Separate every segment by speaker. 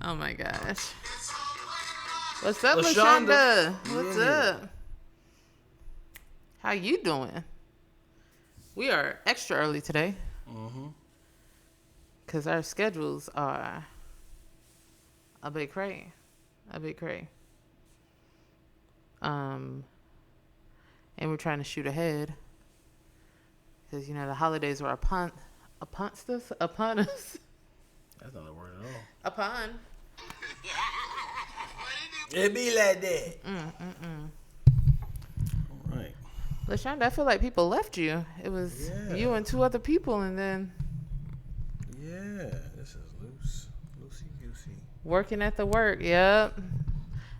Speaker 1: Oh my gosh. What's up, LaShonda? What's up? How you doing? We are extra early today. Because our schedules are a bit cray. And we're trying to shoot ahead. Because, you know, the holidays were upon us.
Speaker 2: That's not a word at all.
Speaker 1: Upon.
Speaker 2: It be like that. All right.
Speaker 1: LaShonda, I feel like people left you. It was you and two other people, and then...
Speaker 2: Yeah, this is loose. Loosey-goosey.
Speaker 1: Working at the work, yep.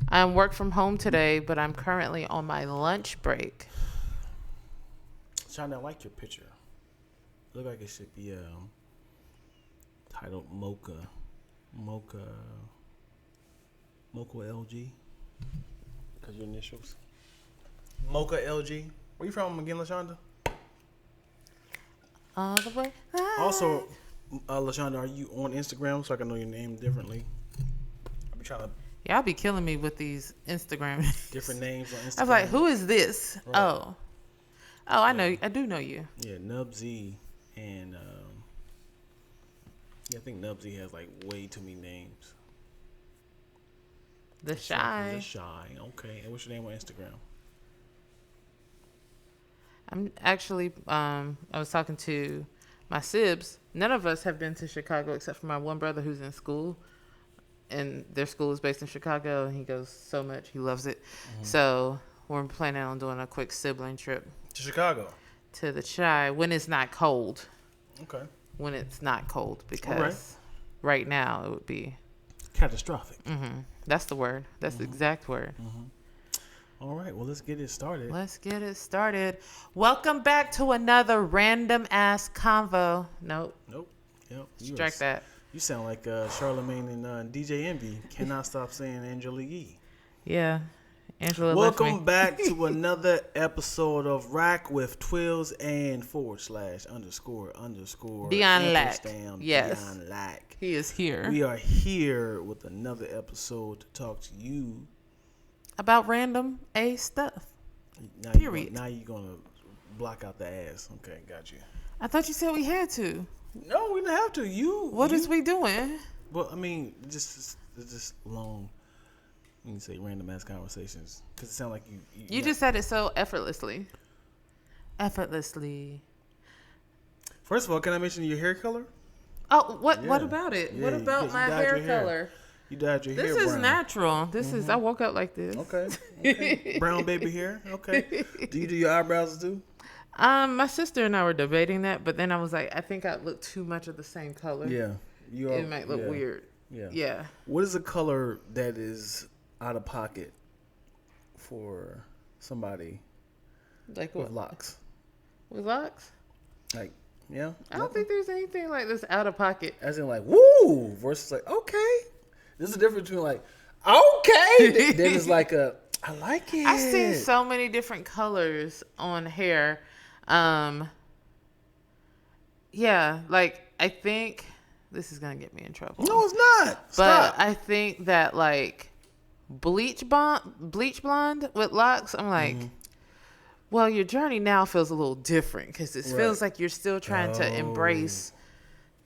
Speaker 1: I'm work from home today, but I'm currently on my lunch break.
Speaker 2: Shonda, I like your picture. Look like it should be titled Mocha LG. Because your initials. Mocha LG. Where you from again, LaShonda?
Speaker 1: All the way.
Speaker 2: Also, LaShonda, are you on Instagram so I can know your name differently? I be trying to.
Speaker 1: Y'all be killing me with these Instagram
Speaker 2: Different names on Instagram.
Speaker 1: I was like, who is this?
Speaker 2: Right.
Speaker 1: Oh, I know. I do know you.
Speaker 2: Yeah, Nubsy and I think Nubsy has like way too many names.
Speaker 1: The Shy.
Speaker 2: The Shy. Okay. And what's your name on Instagram?
Speaker 1: I'm actually. I was talking to my sibs. None of us have been to Chicago except for my one brother who's in school, and their school is based in Chicago, and he goes so much. He loves it. So we're planning on doing a quick sibling trip
Speaker 2: To Chicago.
Speaker 1: to the Shy when it's not cold.
Speaker 2: Okay.
Speaker 1: When it's not cold, because right now it would be
Speaker 2: catastrophic.
Speaker 1: That's the word. That's the exact word.
Speaker 2: All right. Well, let's get it started.
Speaker 1: Welcome back to another random ass convo. Nope.
Speaker 2: Yep.
Speaker 1: Strike that.
Speaker 2: You sound like Charlemagne and DJ Envy. Cannot stop saying Angela Yee.
Speaker 1: Yeah. Angela.
Speaker 2: Welcome back to another episode of RAC with Twilz and /
Speaker 1: Dion Lack.
Speaker 2: Yes. Dion Lack.
Speaker 1: He is here.
Speaker 2: We are here with another episode to talk to you
Speaker 1: about random stuff. Period.
Speaker 2: Now you're going to block out the ass. Okay, got you.
Speaker 1: I thought you said we had to.
Speaker 2: No, we didn't have to.
Speaker 1: What is we doing?
Speaker 2: Well, I mean, just long. You can say random ass conversations because it sounds like
Speaker 1: you just said it so effortlessly.
Speaker 2: First of all, can I mention your hair color?
Speaker 1: Oh, what? Yeah. What about it? Yeah, what about my hair color?
Speaker 2: You dyed your hair.
Speaker 1: This is brown. Natural. This is. I woke up like this.
Speaker 2: Okay. Brown baby hair. Okay. Do you do your eyebrows too?
Speaker 1: My sister and I were debating that, but then I was like, I think I look too much of the same color.
Speaker 2: Yeah.
Speaker 1: It might look weird. Yeah.
Speaker 2: What is a color that is out of pocket for somebody
Speaker 1: like
Speaker 2: with locks?
Speaker 1: With locks?
Speaker 2: Like, yeah.
Speaker 1: I don't think there's anything like this out of pocket.
Speaker 2: As in like, woo, versus like, okay. There's a difference between like, okay. Then it's like I like it.
Speaker 1: I've seen so many different colors on hair. Yeah, like I think this is gonna get me in trouble.
Speaker 2: No, it's not. Stop.
Speaker 1: But I think that like bleach blonde with locks, I'm like, well, your journey now feels a little different because it feels like you're still trying to embrace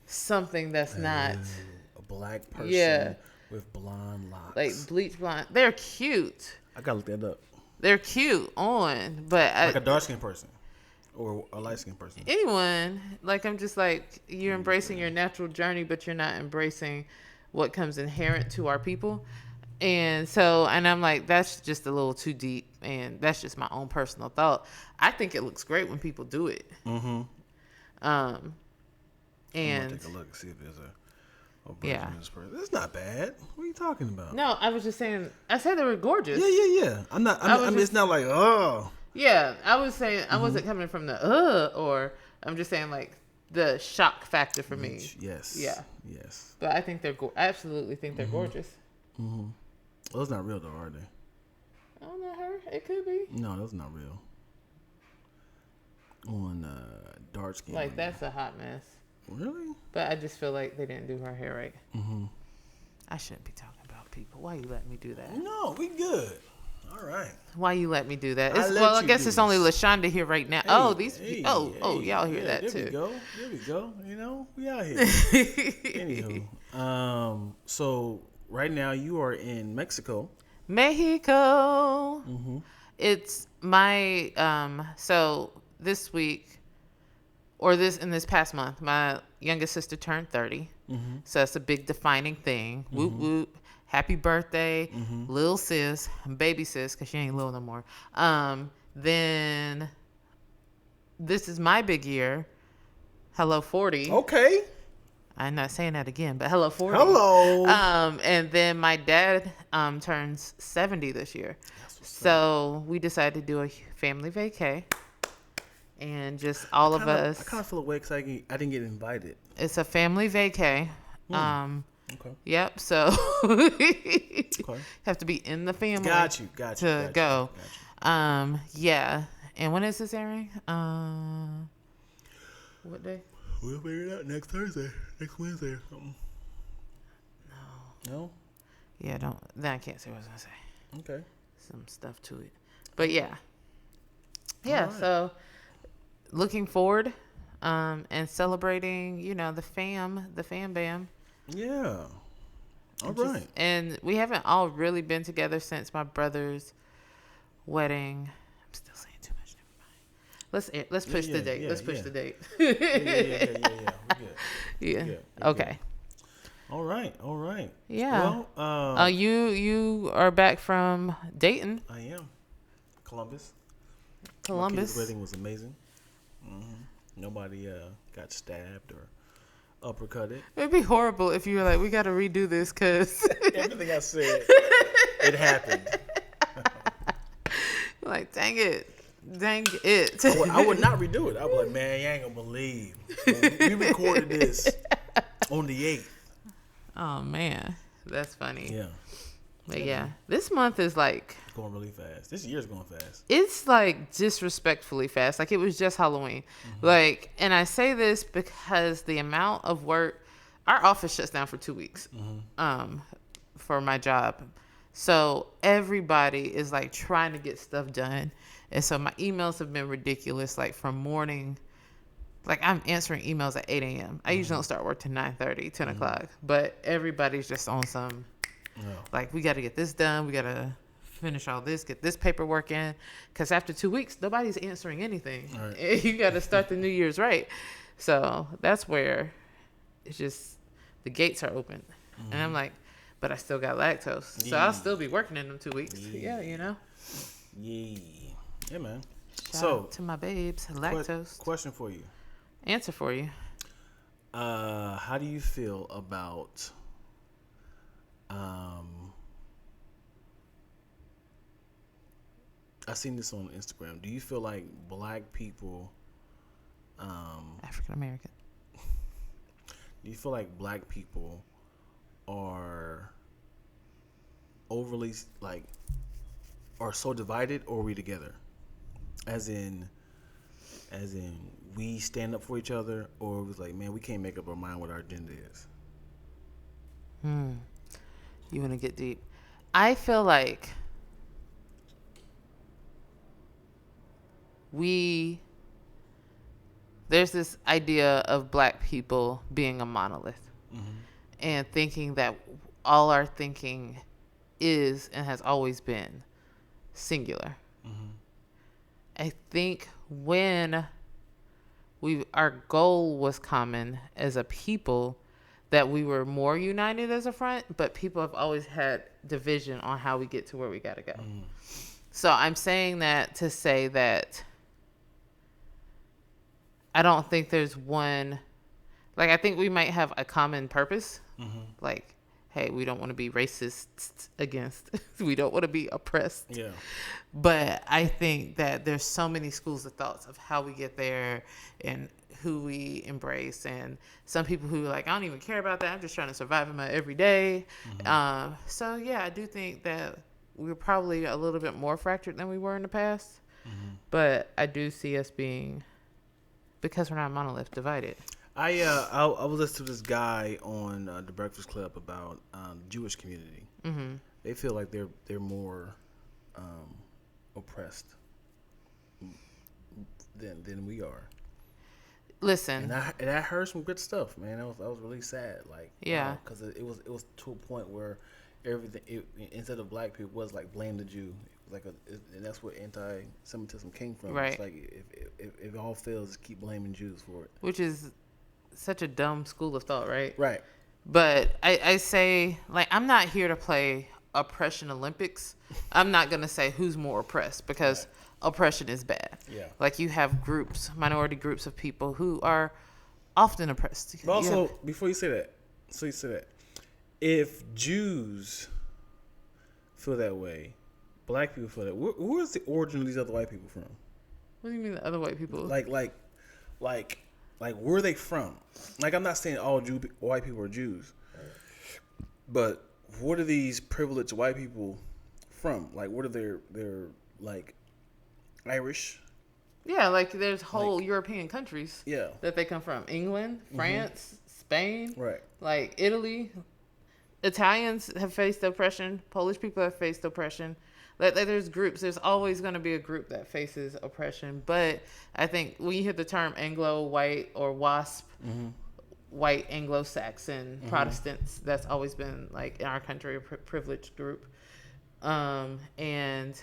Speaker 1: something that's not
Speaker 2: a black person with blonde locks.
Speaker 1: Like bleach blonde. They're cute.
Speaker 2: I gotta look that up.
Speaker 1: They're cute on, but
Speaker 2: like a dark skinned person or a light skinned person.
Speaker 1: Anyone. Like I'm just like you're embracing your natural journey, but you're not embracing what comes inherent to our people. And I'm like, that's just a little too deep, and that's just my own personal thought. I think it looks great when people do it.
Speaker 2: And
Speaker 1: I'm gonna
Speaker 2: take a look and see if there's a version of this person. It's not bad. What are you talking about?
Speaker 1: No, I was just saying. I said they were gorgeous.
Speaker 2: Yeah. I mean, it's not like
Speaker 1: Yeah, I was saying I wasn't coming from the or I'm just saying like the shock factor for me.
Speaker 2: Yes.
Speaker 1: Yeah.
Speaker 2: Yes.
Speaker 1: But I think I absolutely think they're gorgeous.
Speaker 2: Well, it's not real though, are they?
Speaker 1: I don't know her. It could be.
Speaker 2: No, that's not real. On dark skin.
Speaker 1: Like that's a hot mess.
Speaker 2: Really?
Speaker 1: But I just feel like they didn't do her hair right. I shouldn't be talking about people. Why you let me do that?
Speaker 2: No, we good. All right.
Speaker 1: Why you let me do that?
Speaker 2: I
Speaker 1: guess it's only LaShonda here right now. Y'all hear
Speaker 2: yeah,
Speaker 1: that
Speaker 2: there
Speaker 1: too.
Speaker 2: There we go. You know, we out here. Anywho, so right now you are in Mexico.
Speaker 1: Mexico.
Speaker 2: Mm-hmm.
Speaker 1: It's my so this week or this past month, my youngest sister turned 30.
Speaker 2: Mm-hmm.
Speaker 1: So that's a big defining thing. Mm-hmm. Whoop whoop. Happy birthday, little sis, baby sis, because she ain't little no more. Then this is my big year. Hello, 40.
Speaker 2: Okay.
Speaker 1: I'm not saying that again, but hello, 40.
Speaker 2: Hello.
Speaker 1: And then my dad turns 70 this year. So we decided to do a family vacay. And just all of us.
Speaker 2: I kind of feel away because I didn't get invited.
Speaker 1: It's a family vacay.
Speaker 2: Okay.
Speaker 1: Yep. So have to be in the family.
Speaker 2: Got you.
Speaker 1: To go. Yeah. And when is this airing? What day?
Speaker 2: We'll figure it out next Thursday, next Wednesday or something. No.
Speaker 1: Yeah. Don't. Then I can't say what I was gonna say.
Speaker 2: Okay.
Speaker 1: Some stuff to it, but yeah.
Speaker 2: Right.
Speaker 1: So looking forward, and celebrating. The fam bam.
Speaker 2: Yeah. All right.
Speaker 1: And we haven't all really been together since my brother's wedding. I'm still saying too much. Never mind. Let's push the date. Let's push the date.
Speaker 2: Yeah. We good.
Speaker 1: Yeah. Okay.
Speaker 2: All right.
Speaker 1: Yeah.
Speaker 2: Well,
Speaker 1: you are back from Dayton.
Speaker 2: I am. Columbus. My kid's wedding was amazing. Mm-hmm. Nobody got stabbed or uppercutted.
Speaker 1: It'd be horrible if you were like, we got to redo this because
Speaker 2: everything I said, it happened.
Speaker 1: Like, dang it.
Speaker 2: I would not redo it. I'd be like, man, you ain't gonna believe. We recorded this on the 8th.
Speaker 1: Oh man, that's funny.
Speaker 2: Yeah.
Speaker 1: But yeah, this month is like
Speaker 2: going really fast. This year's going fast.
Speaker 1: It's like disrespectfully fast. Like it was just Halloween. Mm-hmm. Like, and I say this because the amount of work, our office shuts down for 2 weeks. Mm-hmm. For my job. So everybody is like trying to get stuff done. And so my emails have been ridiculous. Like from morning, like I'm answering emails at 8 a.m. I usually don't start work till 9:30, 10 o'clock. But everybody's just on some, like we got to get this done. We got to finish all this, get this paperwork in. Because after 2 weeks, nobody's answering anything. Right. You got to start the New Year's right. So that's where it's just the gates are open. Mm-hmm. And I'm like, but I still got lactose. Yeah. So I'll still be working in them 2 weeks. Yeah, you know?
Speaker 2: Yeah, man.
Speaker 1: Shout out to my babes. Lactose.
Speaker 2: Question for you.
Speaker 1: Answer for you.
Speaker 2: How do you feel about I seen this on Instagram. Do you feel like black people
Speaker 1: African American.
Speaker 2: Do you feel like black people are overly are so divided, or are we together? As in we stand up for each other, or it was like, man, we can't make up our mind what our agenda is.
Speaker 1: You want to get deep? I feel like there's this idea of black people being a monolith, and thinking that all our thinking is and has always been singular. I think when our goal was common as a people, that we were more united as a front, but people have always had division on how we get to where we got to go. So I'm saying that to say that I don't think there's one, like I think we might have a common purpose, like, hey, we don't want to be racist against, we don't want to be oppressed. Yeah. But I think that there's so many schools of thoughts of how we get there and who we embrace. And some people who are like, I don't even care about that. I'm just trying to survive in my everyday. So yeah, I do think that we're probably a little bit more fractured than we were in the past. But I do see us being, because we're not a monolith, divided.
Speaker 2: I was listening to this guy on the Breakfast Club about Jewish community.
Speaker 1: Mm-hmm.
Speaker 2: They feel like they're more oppressed than we are.
Speaker 1: Listen,
Speaker 2: and I heard some good stuff, man. I was really sad, like
Speaker 1: yeah,
Speaker 2: because it was to a point where everything instead of black people was like blame the Jew, and that's where anti-Semitism came from.
Speaker 1: Right.
Speaker 2: It's like if it all fails, just keep blaming Jews for it.
Speaker 1: Which is such a dumb school of thought, right?
Speaker 2: Right.
Speaker 1: But I say, like, I'm not here to play oppression Olympics. I'm not going to say who's more oppressed because oppression is bad.
Speaker 2: Yeah.
Speaker 1: Like, you have minority groups of people who are often oppressed.
Speaker 2: But also, before you say that, if Jews feel that way, black people feel that. Where is the origin of these other white people from?
Speaker 1: What do you mean the other white people?
Speaker 2: Like where are they from? Like, I'm not saying all white people are Jews, but what are these privileged white people from? Like, what are their like Irish?
Speaker 1: Yeah, like there's whole European countries.
Speaker 2: Yeah.
Speaker 1: That they come from. England, France, Spain.
Speaker 2: Right.
Speaker 1: Like Italy. Italians have faced oppression. Polish people have faced oppression. Like there's groups. There's always going to be a group that faces oppression. But I think when you hear the term Anglo, white, or WASP, white Anglo-Saxon Protestants, that's always been, like, in our country, a privileged group. And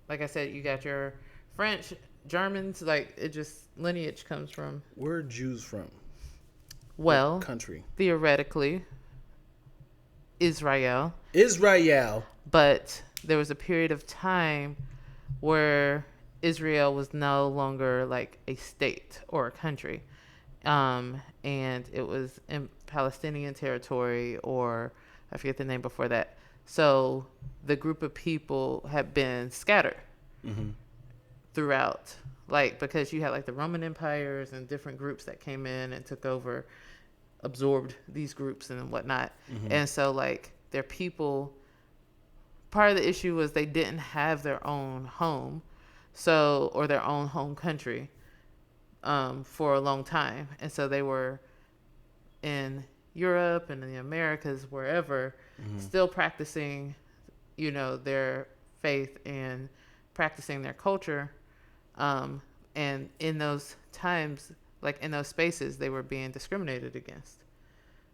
Speaker 1: like I said, you got your French, Germans, like it just lineage comes from.
Speaker 2: Where are Jews from?
Speaker 1: Well,
Speaker 2: what country?
Speaker 1: Theoretically, Israel. But there was a period of time where Israel was no longer like a state or a country. And it was in Palestinian territory, or I forget the name before that. So the group of people had been scattered throughout, like, because you had like the Roman empires and different groups that came in and took over, absorbed these groups and whatnot. And so like their people, part of the issue was they didn't have their own home, or their own home country for a long time. And so they were in Europe and in the Americas, wherever, still practicing, their faith and practicing their culture. And in those times, like in those spaces, they were being discriminated against.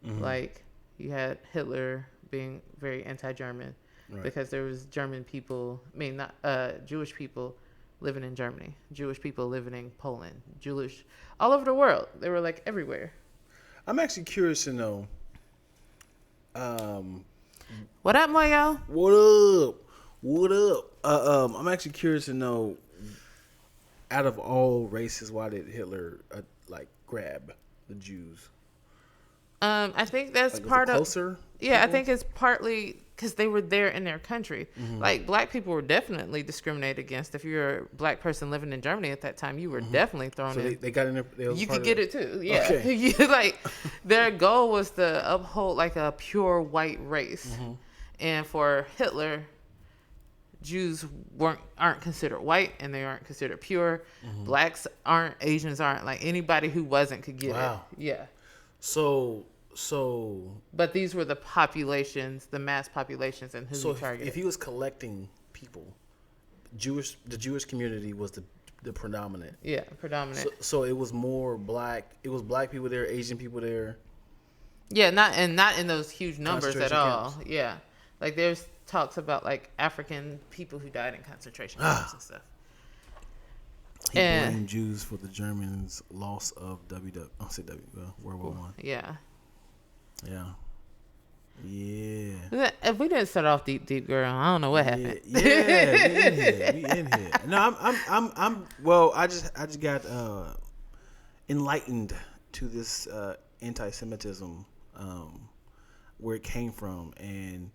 Speaker 1: Like you had Hitler being very anti-German because there was German people, not Jewish people living in Germany, Jewish people living in Poland, Jewish all over the world. They were like everywhere.
Speaker 2: I'm actually curious to know.
Speaker 1: What up, Moyo?
Speaker 2: What up? I'm actually curious to know, out of all races, why did Hitler grab the Jews?
Speaker 1: I think that's
Speaker 2: like,
Speaker 1: part of
Speaker 2: closer.
Speaker 1: Yeah, people? I think it's partly because they were there in their country. Like black people were definitely discriminated against. If you're a black person living in Germany at that time, you were definitely thrown in.
Speaker 2: So they got in there.
Speaker 1: You could get it too. Yeah.
Speaker 2: Okay.
Speaker 1: Like their goal was to uphold like a pure white race, and for Hitler, Jews aren't considered white and they aren't considered pure. Blacks aren't, Asians aren't, like anybody who wasn't could get it. Yeah.
Speaker 2: So.
Speaker 1: But these were the populations, the mass populations, and who he targeted.
Speaker 2: If he was collecting people, the Jewish community was the predominant.
Speaker 1: Yeah, predominant.
Speaker 2: So it was more black. It was black people there, Asian people there.
Speaker 1: Yeah, not in those huge numbers at all.
Speaker 2: Camps.
Speaker 1: Yeah, like there's talks about like African people who died in concentration camps and stuff.
Speaker 2: He blamed Jews for the Germans' loss of World War I.
Speaker 1: Yeah.
Speaker 2: If
Speaker 1: we didn't start off deep, girl, I don't know what happened.
Speaker 2: Yeah, we in here. No, I'm. Well, I just got enlightened to this anti-Semitism, where it came from, and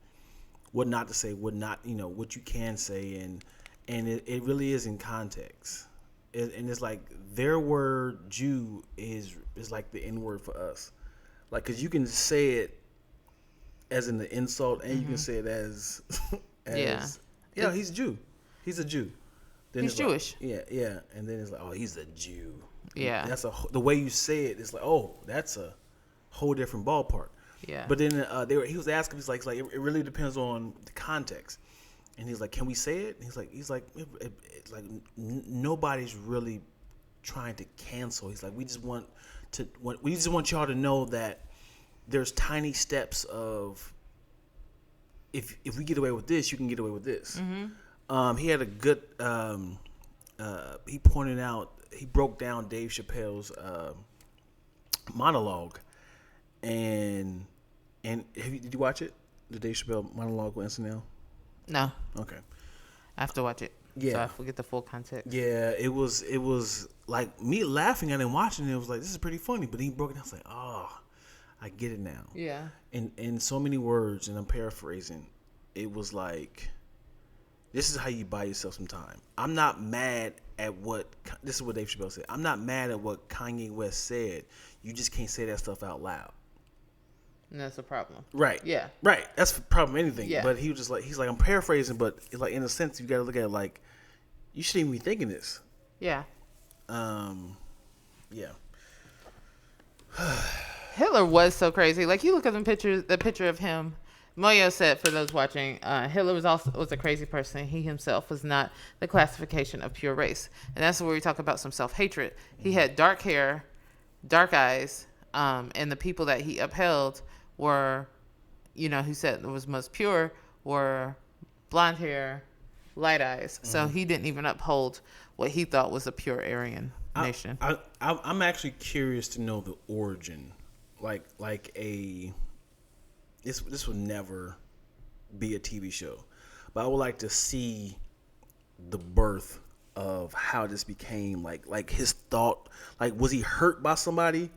Speaker 2: what not to say, what you can say, and it really is in context. And it's like their word Jew is like the N word for us. Like, because you can say it as an insult, and you can say it as he's a Jew. He's a Jew. Then
Speaker 1: he's Jewish.
Speaker 2: Like, yeah. And then it's like, oh, he's a Jew.
Speaker 1: Yeah.
Speaker 2: That's the way you say it. It's like, oh, that's a whole different ballpark.
Speaker 1: Yeah.
Speaker 2: But then he was asking, he's like it really depends on the context. And he's like, can we say it? And he's like nobody's really trying to cancel. He's like, we just want y'all to know that there's tiny steps of if we get away with this, you can get away with this. Mm-hmm. He had a good. He broke down Dave Chappelle's monologue, and did you watch it? The Dave Chappelle monologue on SNL?
Speaker 1: No.
Speaker 2: Okay.
Speaker 1: I have to watch it.
Speaker 2: Yeah.
Speaker 1: So I forget the full context.
Speaker 2: Yeah, it was like me laughing at him watching it. It was like, this is pretty funny. But he broke it down. I was like, oh, I get it now.
Speaker 1: Yeah.
Speaker 2: In so many words, and I'm paraphrasing, it was like, this is how you buy yourself some time. I'm not mad at this is what Dave Chappelle said. I'm not mad at what Kanye West said. You just can't say that stuff out loud.
Speaker 1: And that's a problem.
Speaker 2: Right.
Speaker 1: Yeah.
Speaker 2: Right. That's the problem with anything.
Speaker 1: Yeah.
Speaker 2: But he was just like, I'm paraphrasing, but it's like, in a sense, you got to look at it like, you shouldn't even be thinking this.
Speaker 1: Yeah.
Speaker 2: Yeah.
Speaker 1: Hitler was so crazy. Like, you look at the picture of him. Moyo said, for those watching, Hitler was a crazy person. He himself was not the classification of pure race. And that's where we talk about some self-hatred. He had dark hair, dark eyes, and the people that he upheld were, who said it was most pure, were blonde hair, light eyes. Mm-hmm. So he didn't even uphold what he thought was a pure Aryan nation.
Speaker 2: I'm actually curious to know the origin, this will never be a TV show, but I would like to see the birth of how this became like his thought. Like, was he hurt by somebody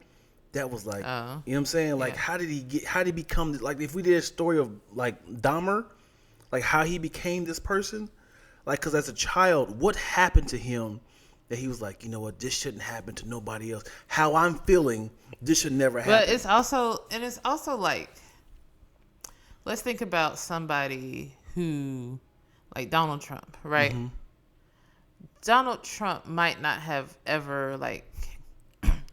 Speaker 2: that was like, you know what I'm saying? Like, how did he become, like, if we did a story of like Dahmer, like how he became this person, like, because as a child, what happened to him that he was like, you know what, this shouldn't happen to nobody else. How I'm feeling, this should never happen.
Speaker 1: But it's also like, let's think about somebody who, like Donald Trump, right? Mm-hmm. Donald Trump might not have ever, like,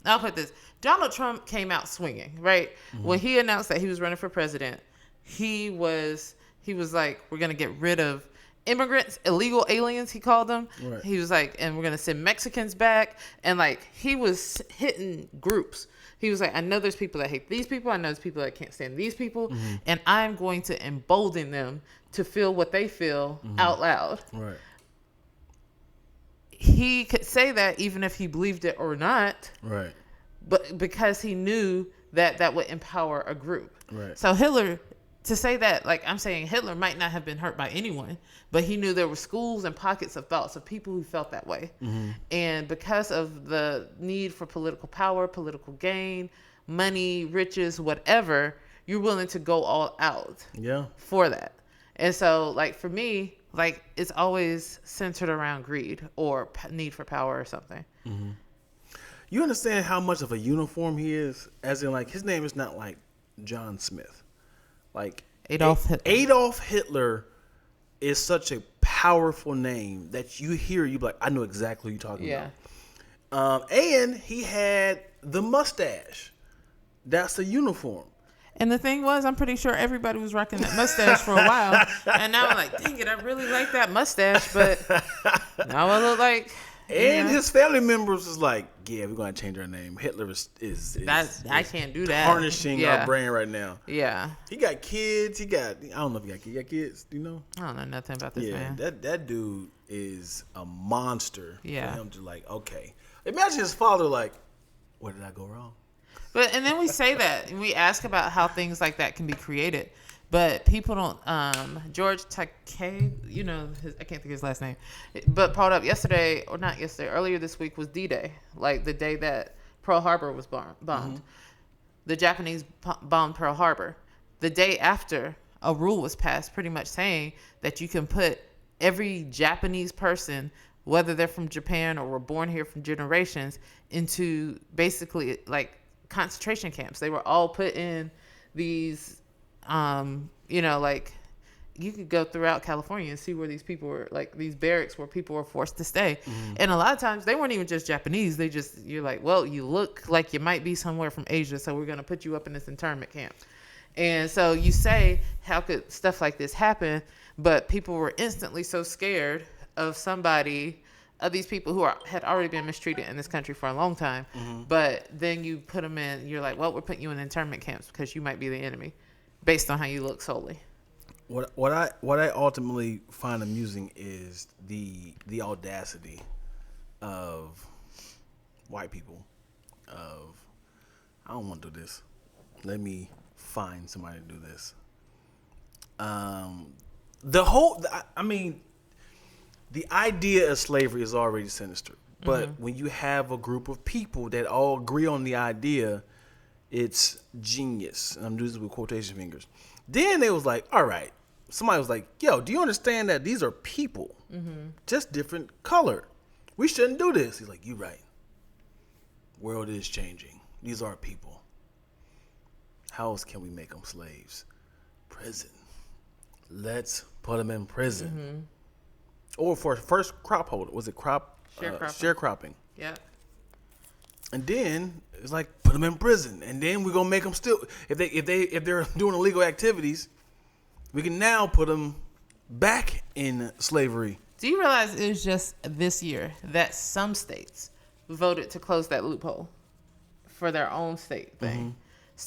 Speaker 1: I'll put this. Donald Trump came out swinging, right? Mm-hmm. When he announced that he was running for president, he was like, we're going to get rid of immigrants, illegal aliens, he called them. Right. He was like, and we're going to send Mexicans back. And, like, he was hitting groups. He was like, I know there's people that hate these people. I know there's people that can't stand these people. Mm-hmm. And I'm going to embolden them to feel what they feel out loud. Right. He could say that even if he believed it or not. Right. But because he knew that would empower a group. Right. So Hitler, to say that, like, I'm saying Hitler might not have been hurt by anyone, but he knew there were schools and pockets of thoughts of people who felt that way. Mm-hmm. And because of the need for political power, political gain, money, riches, whatever, you're willing to go all out for that. And so, like, for me, like, it's always centered around greed or need for power or something.
Speaker 2: Mm-hmm. You understand how much of a uniform he is? As in, like, his name is not like John Smith. Like, Adolf Hitler is such a powerful name that you hear, you be like, I know exactly who you're talking about. And he had the mustache. That's the uniform.
Speaker 1: And the thing was, I'm pretty sure everybody was rocking that mustache for a while. And now I'm like, dang it, I really like that mustache. But now I look like...
Speaker 2: And his family members was like, yeah, we're going to change our name. Hitler is
Speaker 1: I can't do that.
Speaker 2: Tarnishing our brand right now.
Speaker 1: Yeah.
Speaker 2: He got kids. I don't know if he got kids. You got kids? Do you know?
Speaker 1: I don't know nothing about this man.
Speaker 2: That dude is a monster.
Speaker 1: Yeah.
Speaker 2: For him to, like, okay. Imagine his father like, where did I go wrong?
Speaker 1: And then we say that, and we ask about how things like that can be created. But people don't, George Takei, I can't think of his last name, but brought up earlier this week was D-Day, like the day that Pearl Harbor was bombed. Mm-hmm. The Japanese bombed Pearl Harbor. The day after, a rule was passed pretty much saying that you can put every Japanese person, whether they're from Japan or were born here from generations, into basically like concentration camps. They were all put in these like you could go throughout California and see where these people were, like these barracks where people were forced to stay.
Speaker 2: Mm-hmm.
Speaker 1: And a lot of times they weren't even just Japanese. You're like, well, you look like you might be somewhere from Asia, so we're going to put you up in this internment camp. And so you say, how could stuff like this happen? But people were instantly so scared of these people who had already been mistreated in this country for a long time. Mm-hmm. But then you put them in, you're like, well, we're putting you in internment camps because you might be the enemy based on how you look solely.
Speaker 2: What I ultimately find amusing is the audacity of white people. I don't want to do this. Let me find somebody to do this. The idea of slavery is already sinister. But when you have a group of people that all agree on the idea, it's genius. And I'm doing this with quotation fingers. Then they was like, all right. Somebody was like, yo, do you understand that these are people? Just different color. We shouldn't do this. He's like, you're right. World is changing. These are people. How else can we make them slaves? Prison. Let's put them in prison. Or for first crop holder. Was it sharecropping?
Speaker 1: Yeah.
Speaker 2: And then it's like, put them in prison. And then we're going to make them still, if they're doing illegal activities, we can now put them back in slavery.
Speaker 1: Do you realize it was just this year that some states voted to close that loophole for their own state thing?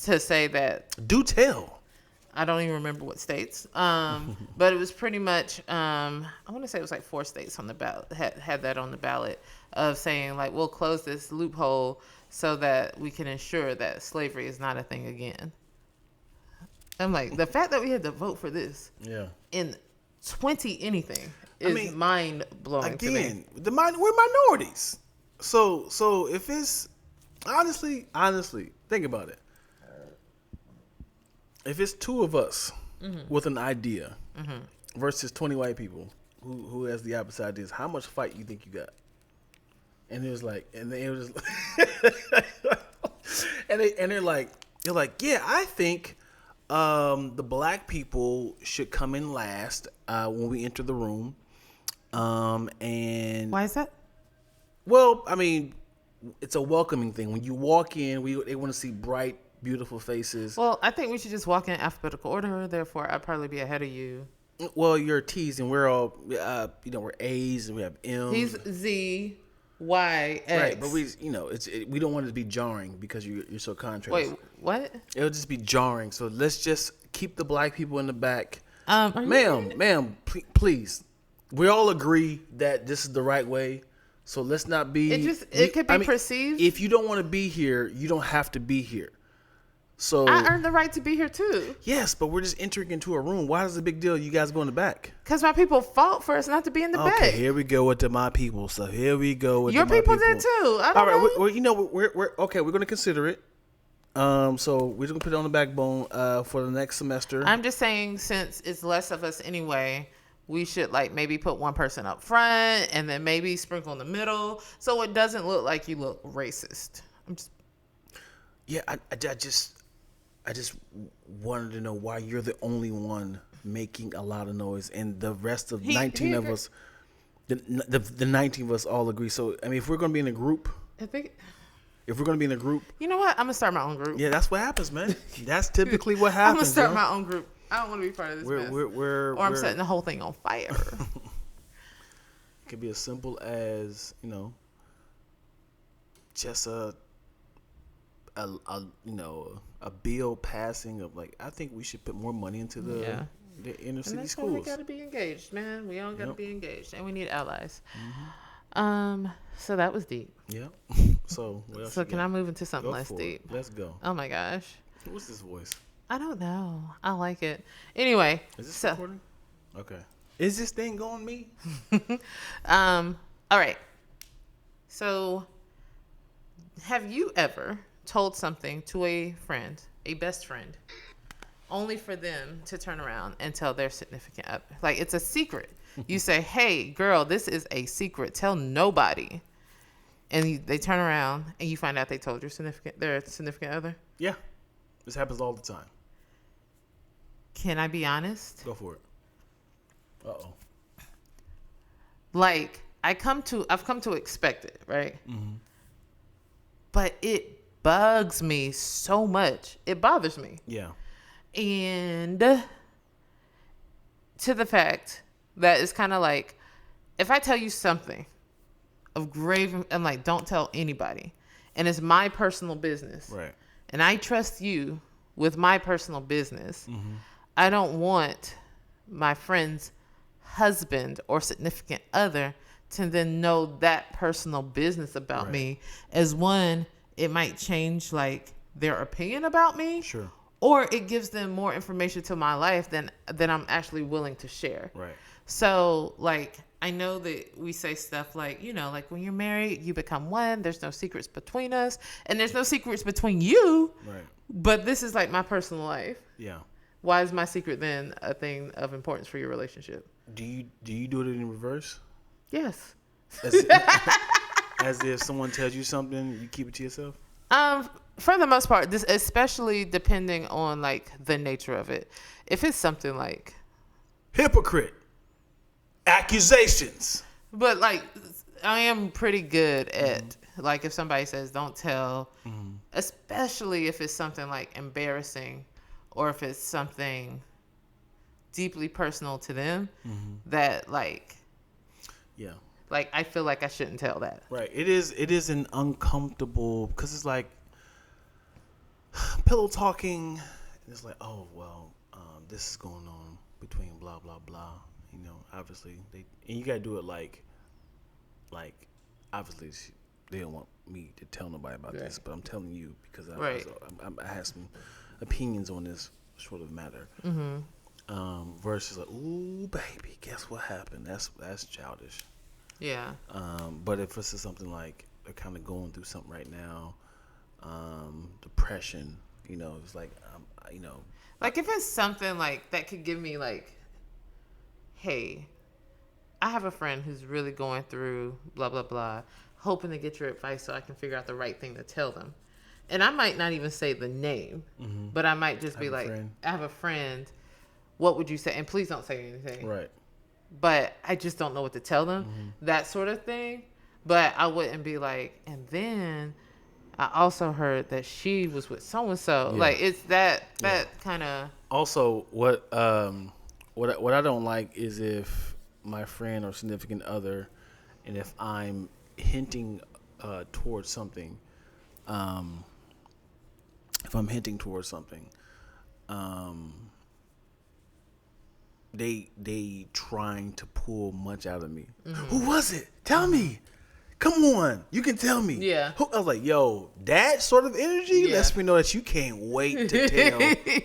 Speaker 1: To say that.
Speaker 2: Do tell.
Speaker 1: I don't even remember what states. But it was pretty much, I want to say it was like 4 states on the ballot, had that on the ballot of saying like, we'll close this loophole so that we can ensure that slavery is not a thing again. I'm like, the fact that we had to vote for this in 20 anything is mind blowing to me.
Speaker 2: We're minorities. So if it's honestly, think about it. If it's 2 of us with an idea versus 20 white people who has the opposite ideas, how much fight you think you got? And it was like, and they were just, they're like, yeah, I think the black people should come in last when we enter the room. And
Speaker 1: why is that?
Speaker 2: Well, I mean, it's a welcoming thing. When you walk in, they want to see bright, beautiful faces.
Speaker 1: Well, I think we should just walk in alphabetical order. Therefore, I'd probably be ahead of you.
Speaker 2: Well, you're T's and we're all, we're A's and we have M's.
Speaker 1: He's Z, Y, X.
Speaker 2: Right, but we don't want it to be jarring because you're so contrast.
Speaker 1: Wait, what?
Speaker 2: It'll just be jarring. So let's just keep the black people in the back. Ma'am, please. We all agree that this is the right way. So let's not be.
Speaker 1: It could be perceived.
Speaker 2: If you don't want to be here, you don't have to be here. So
Speaker 1: I earned the right to be here too.
Speaker 2: Yes, but we're just entering into a room. Why is it a big deal? You guys go in the back.
Speaker 1: Because my people fought for us not to be in the back.
Speaker 2: Okay, here we go with my people. So here we go with
Speaker 1: your people did too. I don't know.
Speaker 2: We're okay. We're going to consider it. So we're going to put it on the backbone for the next semester.
Speaker 1: I'm just saying, since it's less of us anyway, we should like maybe put one person up front and then maybe sprinkle in the middle, so it doesn't look like you look racist.
Speaker 2: I just wanted to know why you're the only one making a lot of noise, and the rest of 19 of us, the 19 of us all agree. So, I mean, if we're going to be in a group,
Speaker 1: you know what? I'm going to start my own group.
Speaker 2: Yeah, that's what happens, man. That's typically what happens.
Speaker 1: I'm going to start my own group. I don't want to be part of this mess.
Speaker 2: Or
Speaker 1: I'm setting the whole thing on fire.
Speaker 2: It could be as simple as, just a bill passing of like, I think we should put more money into the inner city schools.
Speaker 1: We got to be engaged, man. We all got to be engaged, and we need allies. So that was deep.
Speaker 2: Yeah. So what else?
Speaker 1: So can I move into something less deep?
Speaker 2: Let's go.
Speaker 1: Oh my gosh.
Speaker 2: What's this voice?
Speaker 1: I don't know. I like it. Anyway.
Speaker 2: Is this recording? Okay. Is this thing going me?
Speaker 1: All right. So, have you ever told something to a friend, a best friend, only for them to turn around and tell their significant other? Like, it's a secret. You say, hey, girl, this is a secret. Tell nobody. And they turn around and you find out they told their significant other?
Speaker 2: Yeah. This happens all the time.
Speaker 1: Can I be honest?
Speaker 2: Go for it. Uh-oh.
Speaker 1: Like I've come to expect it, right? Mm-hmm. But it bugs me so much. It bothers me.
Speaker 2: Yeah.
Speaker 1: And to the fact that it's kind of like, if I tell you something of grave, I'm like, don't tell anybody. And it's my personal business.
Speaker 2: Right.
Speaker 1: And I trust you with my personal business. Mm-hmm. I don't want my friend's husband or significant other to then know that personal business about me. As one, it might change like their opinion about me.
Speaker 2: Sure.
Speaker 1: Or it gives them more information to my life than I'm actually willing to share.
Speaker 2: Right.
Speaker 1: So, like, I know that we say stuff like, you know, like when you're married, you become one. There's no secrets between us. And there's no secrets between you.
Speaker 2: Right.
Speaker 1: But this is like my personal life.
Speaker 2: Yeah.
Speaker 1: Why is my secret then a thing of importance for your relationship?
Speaker 2: Do you do it in reverse?
Speaker 1: Yes.
Speaker 2: As if someone tells you something, you keep it to yourself?
Speaker 1: For the most part, this especially depending on like the nature of it. If it's something like
Speaker 2: hypocrite, accusations.
Speaker 1: But like I am pretty good at like if somebody says don't tell, especially if it's something like embarrassing or if it's something deeply personal to them that like like I feel like I shouldn't tell that.
Speaker 2: Right. It is an uncomfortable because it's like pillow talking. And it's like, oh well, this is going on between blah blah blah. You know, obviously and you gotta do it like obviously they don't want me to tell nobody about this, but I'm telling you because I have some opinions on this sort of matter. Versus like, ooh baby, guess what happened? That's childish.
Speaker 1: Yeah.
Speaker 2: But if this is something like they're kind of going through something right now, depression, you know, it's like, you know,
Speaker 1: like if it's something like that could give me like, hey, I have a friend who's really going through blah blah blah, hoping to get your advice so I can figure out the right thing to tell them, and I might not even say the name, but I might just be like, I have a friend. What would you say? And please don't say anything.
Speaker 2: Right.
Speaker 1: But I just don't know what to tell them. That sort of thing. But I wouldn't be like, and then I also heard that she was with so-and-so. Yeah. Like, it's that kind of...
Speaker 2: Also, what I don't like is if my friend or significant other, and if I'm hinting towards something, they trying to pull much out of me. Who was it? Tell me. Come on. You can tell me.
Speaker 1: Yeah.
Speaker 2: I was like, yo, that sort of energy lets me know that you can't wait to tell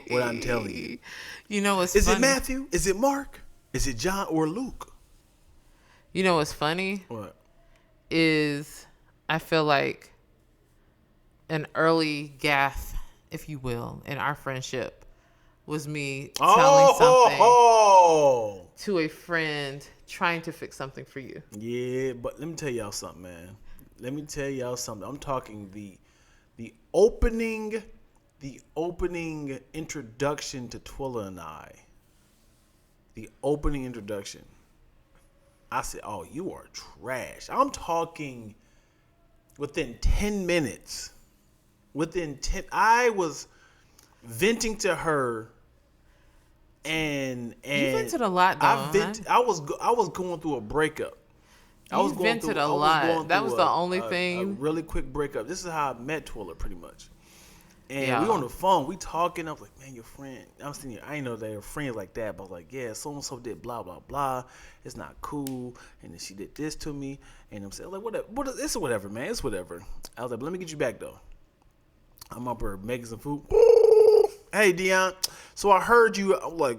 Speaker 2: what I'm telling you.
Speaker 1: You know what's
Speaker 2: funny? Is
Speaker 1: it
Speaker 2: Matthew? Is it Mark? Is it John or Luke?
Speaker 1: You know what's funny?
Speaker 2: What?
Speaker 1: Is I feel like an early gaffe, if you will, in our friendship was me telling something to a friend trying to fix something for you.
Speaker 2: Yeah, but let me tell y'all something, man. I'm talking the opening introduction to Twilla and I. The opening introduction. I said, oh, you are trash. I'm talking within 10 minutes. I was venting to her, and
Speaker 1: you vented a lot, though.
Speaker 2: I was going through a breakup.
Speaker 1: You vented a lot. That was the only thing.
Speaker 2: A really quick breakup. This is how I met Twilla, pretty much. And we on the phone, we talking. I was like, man, your friend. I'm sitting here. I didn't know they were friends like that, but I was like, yeah, so and so did blah blah blah. It's not cool. And then she did this to me. And I'm saying, like, whatever. It's whatever, man. It's whatever. I was like, but let me get you back though. I'm up here making some food. Hey, Dion. So I heard you. I'm like,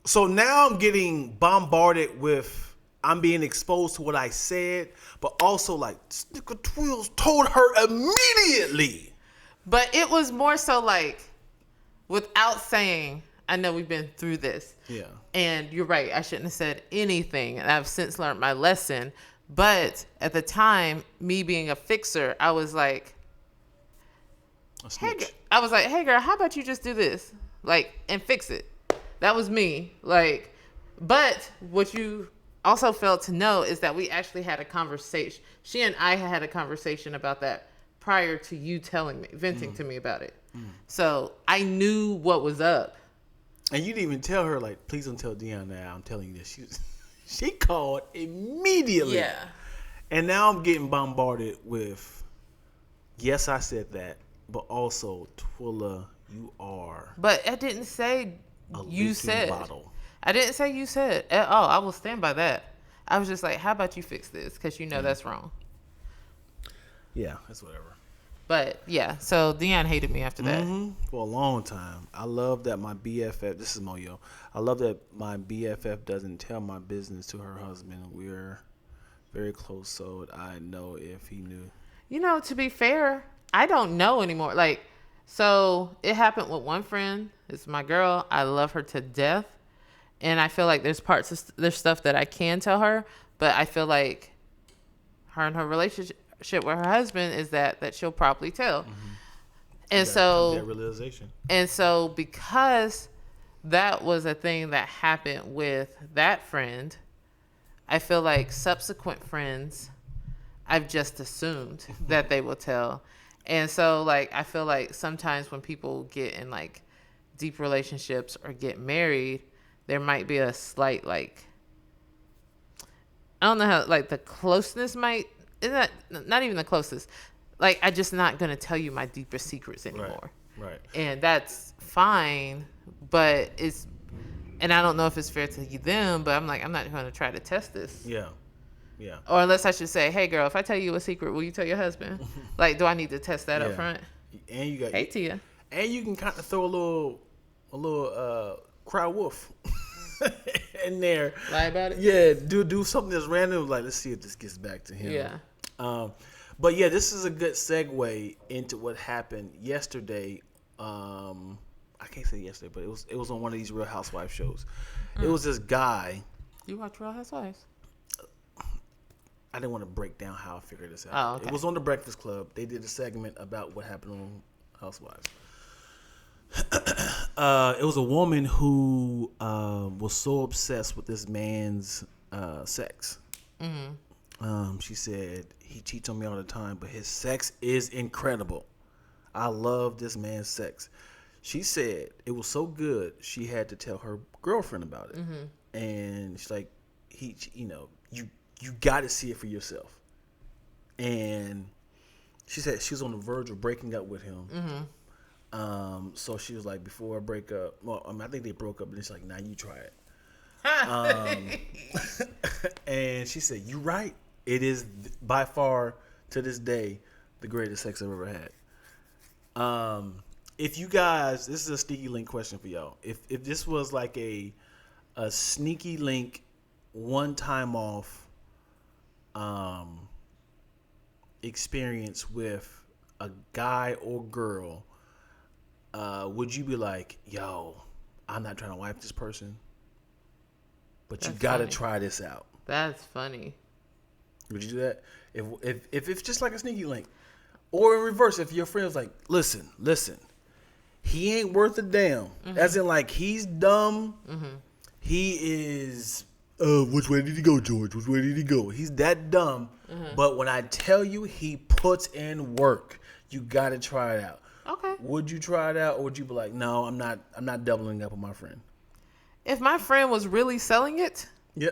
Speaker 2: so now I'm getting bombarded with. I'm being exposed to what I said, but also like, nigga Twilz told her immediately.
Speaker 1: But it was more so like, without saying, I know we've been through this. Yeah. And you're right. I shouldn't have said anything. And I've since learned my lesson. But at the time, me being a fixer, I was like, hey, hey girl, how about you just do this? Like, and fix it. That was me. Like, But what you also failed to know is that we actually had a conversation. She and I had a conversation about that prior to you telling me, venting to me about it. So I knew what was up.
Speaker 2: And you didn't even tell her, like, please don't tell Dion now. I'm telling you this. She called immediately.
Speaker 1: Yeah.
Speaker 2: And now I'm getting bombarded with, yes, I said that, but also, Twilla, you are
Speaker 1: But I didn't say
Speaker 2: a
Speaker 1: you
Speaker 2: leaking
Speaker 1: said.
Speaker 2: bottle.
Speaker 1: I didn't say you said at all. I will stand by that. I was just like, how about you fix this? Because you know that's wrong.
Speaker 2: Yeah, that's whatever.
Speaker 1: But yeah, so Dion hated me after that.
Speaker 2: For a long time. I love that my BFF, this is Moyo, I love that my BFF doesn't tell my business to her husband. We're very close, so I know if he knew.
Speaker 1: You know, to be fair, I don't know anymore. Like, so it happened with one friend. It's my girl. I love her to death. And I feel like there's stuff that I can tell her, but I feel like her and her relationship with her husband is that she'll probably tell. And
Speaker 2: That realization.
Speaker 1: And so because that was a thing that happened with that friend, I feel like subsequent friends, I've just assumed that they will tell. And so, like, I feel like sometimes when people get in, like, deep relationships or get married, there might be a slight, like, I don't know how, like, the closeness might, not even the closest. Like, I'm just not going to tell you my deepest secrets anymore.
Speaker 2: Right.
Speaker 1: And that's fine, but and I don't know if it's fair to them, but I'm like, I'm not going to try to test this.
Speaker 2: Yeah.
Speaker 1: Or unless I should say, hey, girl, if I tell you a secret, will you tell your husband? Like, do I need to test that up front?
Speaker 2: And you got
Speaker 1: Hey, Tia.
Speaker 2: And you can kind of throw a little cry wolf in there.
Speaker 1: Lie about it?
Speaker 2: Yeah, do something that's random. Like, let's see if this gets back to him.
Speaker 1: Yeah.
Speaker 2: But yeah, this is a good segue into what happened yesterday. I can't say yesterday, but it was on one of these Real Housewives shows. It was this guy.
Speaker 1: You watch Real Housewives?
Speaker 2: I didn't want to break down how I figured this out.
Speaker 1: Oh, okay.
Speaker 2: It was on the Breakfast Club. They did a segment about what happened on Housewives. It was a woman who was so obsessed with this man's sex. She said, he cheats on me all the time, but his sex is incredible. I love this man's sex. She said it was so good, she had to tell her girlfriend about it. And she's like, you got to see it for yourself. And she said she was on the verge of breaking up with him. So she was like, before I break up, well, I think they broke up, and she's like, nah, you try it. And she said, you right. It is by far, to this day, the greatest sex I've ever had. If you guys, this is a sneaky link question for y'all. If this was like a sneaky link, one time off experience with a guy or girl, would you be like, yo, I'm not trying to wipe this person, but you got to try this out?
Speaker 1: That's funny.
Speaker 2: Would you do that? If it's just like a sneaky link? Or in reverse, if your friend was like, listen, he ain't worth a damn. As in, like, he's dumb. He is, which way did he go, George? Which way did he go? He's that dumb. But when I tell you he puts in work, you got to try it out.
Speaker 1: Okay.
Speaker 2: Would you try it out, or would you be like, no, I'm not doubling up on my friend?
Speaker 1: If my friend was really selling it,
Speaker 2: yeah.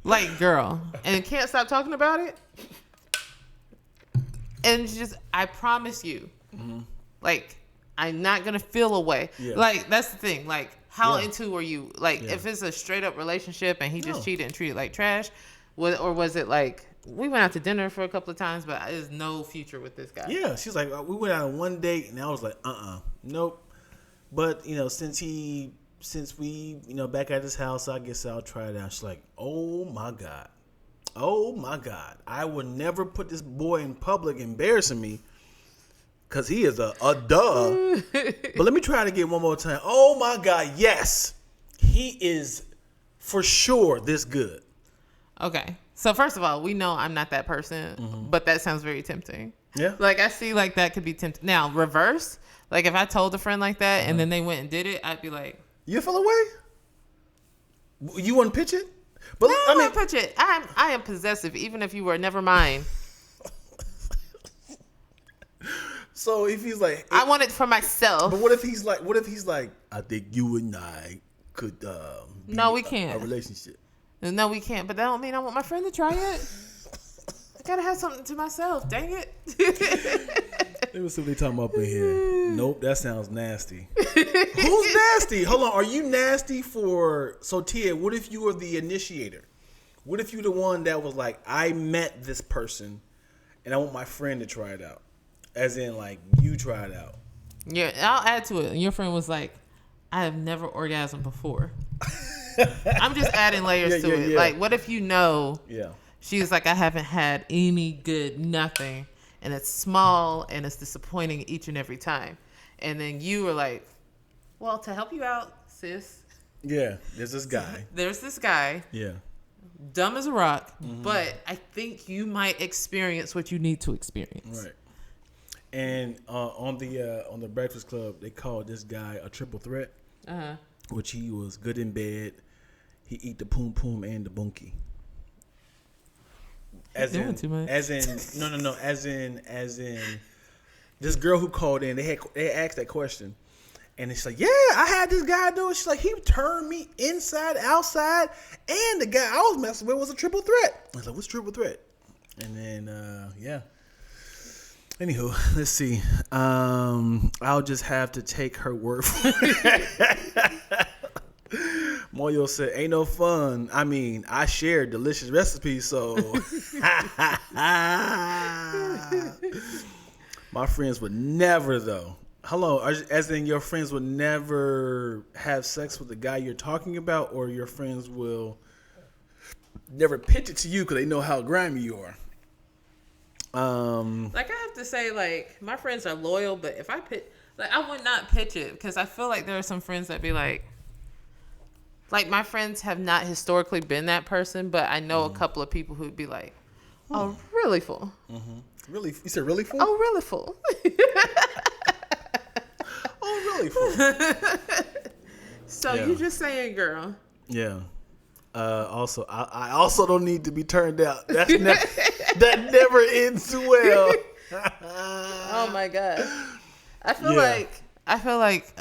Speaker 1: like, girl, and can't stop talking about it, and just, I promise you, like, I'm not gonna feel away. Yeah. Like, that's the thing. Like, how into are you? Like, if it's a straight up relationship and he just cheated and treated like trash, or was it like, we went out to dinner for a couple of times, but there's no future with this guy? Yeah,
Speaker 2: she's like, we went out on one date, and I was like, nope. But since we back at his house, I guess I'll try it out. She's like, oh my god, I would never put this boy in public embarrassing me, because he is a duh. But let me try it again one more time. Oh my god, yes, he is for sure this good.
Speaker 1: Okay, so first of all, we know I'm not that person, but that sounds very tempting.
Speaker 2: Yeah,
Speaker 1: like, I see, like, that could be tempting. Now, reverse, Like if I told a friend like that and then they went and did it, I'd be like,
Speaker 2: you feel away? You want to pitch it? But
Speaker 1: no,
Speaker 2: I mean,
Speaker 1: pitch it. I am possessive, even if you were never mine.
Speaker 2: So if he's like,
Speaker 1: I want it for myself.
Speaker 2: But what if he's like, I think you and I could be
Speaker 1: no, we can't.
Speaker 2: A relationship.
Speaker 1: No, we can't. But that don't mean I want my friend to try it. I gotta have something to myself. Dang it.
Speaker 2: Let me see what they talking about up in here. Nope, that sounds nasty. Who's nasty? Hold on. Are you nasty for... So, Tia, what if you were the initiator? What if you the one that was like, I met this person and I want my friend to try it out? As in, like, you try it out.
Speaker 1: Yeah, I'll add to it. And your friend was like, I have never orgasmed before. I'm just adding layers to it.
Speaker 2: Yeah.
Speaker 1: Like, what if you know...
Speaker 2: Yeah.
Speaker 1: She was like, I haven't had any good nothing. And it's small and it's disappointing each and every time. And then you were like, well, to help you out, sis.
Speaker 2: Yeah, there's this guy.
Speaker 1: There's this guy.
Speaker 2: Yeah.
Speaker 1: Dumb as a rock. Mm-hmm. But I think you might experience what you need to experience.
Speaker 2: Right. And on the Breakfast Club, they called this guy a triple threat. Uh-huh. Which he was good in bed. He eat the poom poom and the bunkie. As in, no. As in, this girl who called in, they asked that question, and it's like, yeah, I had this guy do it. She's like, he turned me inside, outside, and the guy I was messing with was a triple threat. I was like, what's triple threat? And then, yeah. Anywho, let's see. I'll just have to take her word for it. Moyo said, ain't no fun. I mean, I share delicious recipes, so my friends would never, though. Hello, as in your friends would never have sex with the guy you're talking about, or your friends will never pitch it to you because they know how grimy you are.
Speaker 1: Like, I have to say, like, my friends are loyal, but if I pitch, like, I would not pitch it because I feel like there are some friends that be like, my friends have not historically been that person, but I know a couple of people who'd be like, oh, really full?
Speaker 2: Mm-hmm. Really? You said really full?
Speaker 1: Oh, really full.
Speaker 2: Oh, really full.
Speaker 1: So you just saying, girl.
Speaker 2: Yeah. Also, I also don't need to be turned out. That never ends well.
Speaker 1: Oh, my God. I feel like,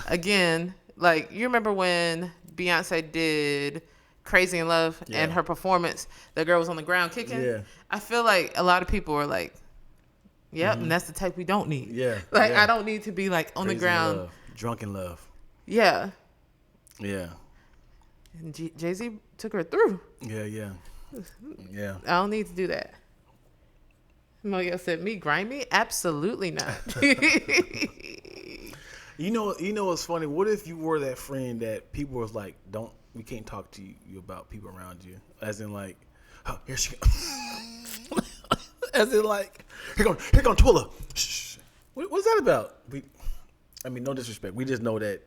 Speaker 1: again, like, you remember when Beyonce did Crazy in Love and her performance, the girl was on the ground kicking? Yeah. I feel like a lot of people are like, yep, and that's the type we don't need.
Speaker 2: Yeah.
Speaker 1: Like, I don't need to be, like, on the ground.
Speaker 2: Love. Drunk in love.
Speaker 1: Yeah.
Speaker 2: Yeah.
Speaker 1: And Jay-Z took her through.
Speaker 2: Yeah.
Speaker 1: I don't need to do that. Moyo said, me grimy? Absolutely not.
Speaker 2: You know what's funny? What if you were that friend that people was like, we can't talk to you about people around you? As in, like, oh, here she goes. As in, like, here come Twilla. Shh. What's that about? No disrespect. We just know that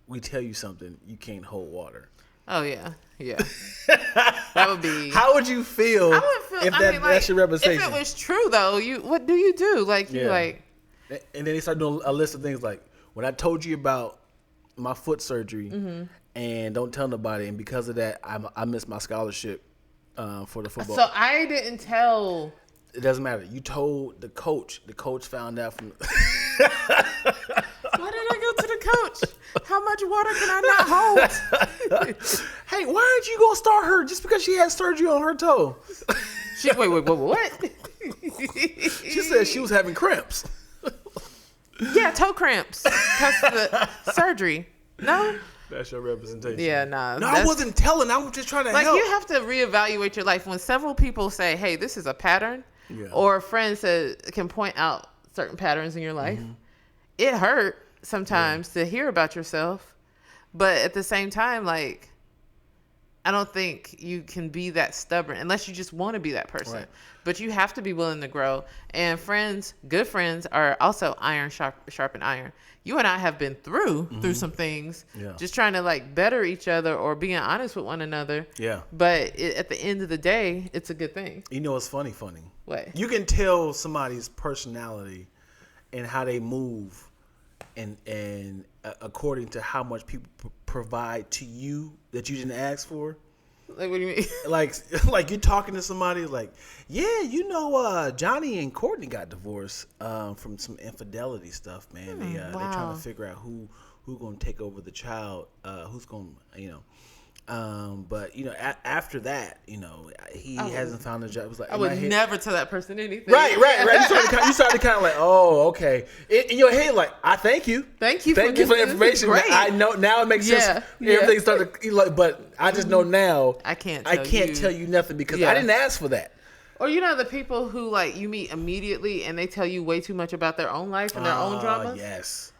Speaker 2: we tell you something, you can't hold water.
Speaker 1: Oh, yeah. That would be...
Speaker 2: How would you feel, that's your representation?
Speaker 1: If it was true, though, what do you do? Like, you like...
Speaker 2: And then they start doing a list of things like, when I told you about my foot surgery and don't tell nobody, and because of that, I missed my scholarship for the football.
Speaker 1: So I didn't tell...
Speaker 2: It doesn't matter. You told the coach. The coach found out from...
Speaker 1: Why did I go to the coach? How much water can I not hold?
Speaker 2: Hey, why aren't you going to start her just because she had surgery on her toe?
Speaker 1: Wait, what?
Speaker 2: She said she was having cramps.
Speaker 1: Yeah, toe cramps because of the surgery. No?
Speaker 2: That's your representation.
Speaker 1: Yeah, nah.
Speaker 2: No, I wasn't telling. I was just trying to help.
Speaker 1: Like, you have to reevaluate your life. When several people say, hey, this is a pattern, or a friend can point out certain patterns in your life, it hurt sometimes to hear about yourself. But at the same time, like, I don't think you can be that stubborn unless you just want to be that person. Right. But you have to be willing to grow. And friends, good friends, are also iron sharpen iron. You and I have been through some things, just trying to, like, better each other or being honest with one another. Yeah. But at the end of the day, it's a good thing.
Speaker 2: You know what's funny? What?
Speaker 1: You
Speaker 2: can tell somebody's personality and how they move and according to how much people provide to you that you didn't ask for.
Speaker 1: Like, what do you mean?
Speaker 2: like you're talking to somebody like, yeah, Johnny and Courtney got divorced from some infidelity stuff, man. They're trying to figure out who gonna take over the child, who's gonna, but after that, he hasn't found a job. It was like,
Speaker 1: I would never tell that person anything.
Speaker 2: Right. You started kind of like, oh, okay. In your head, like, I thank you for the information. I know now it makes sense. Everything started to, but I just know now
Speaker 1: I can't
Speaker 2: tell you nothing because I didn't ask for that.
Speaker 1: Or the people who like you meet immediately and they tell you way too much about their own life and their own drama.
Speaker 2: Yes.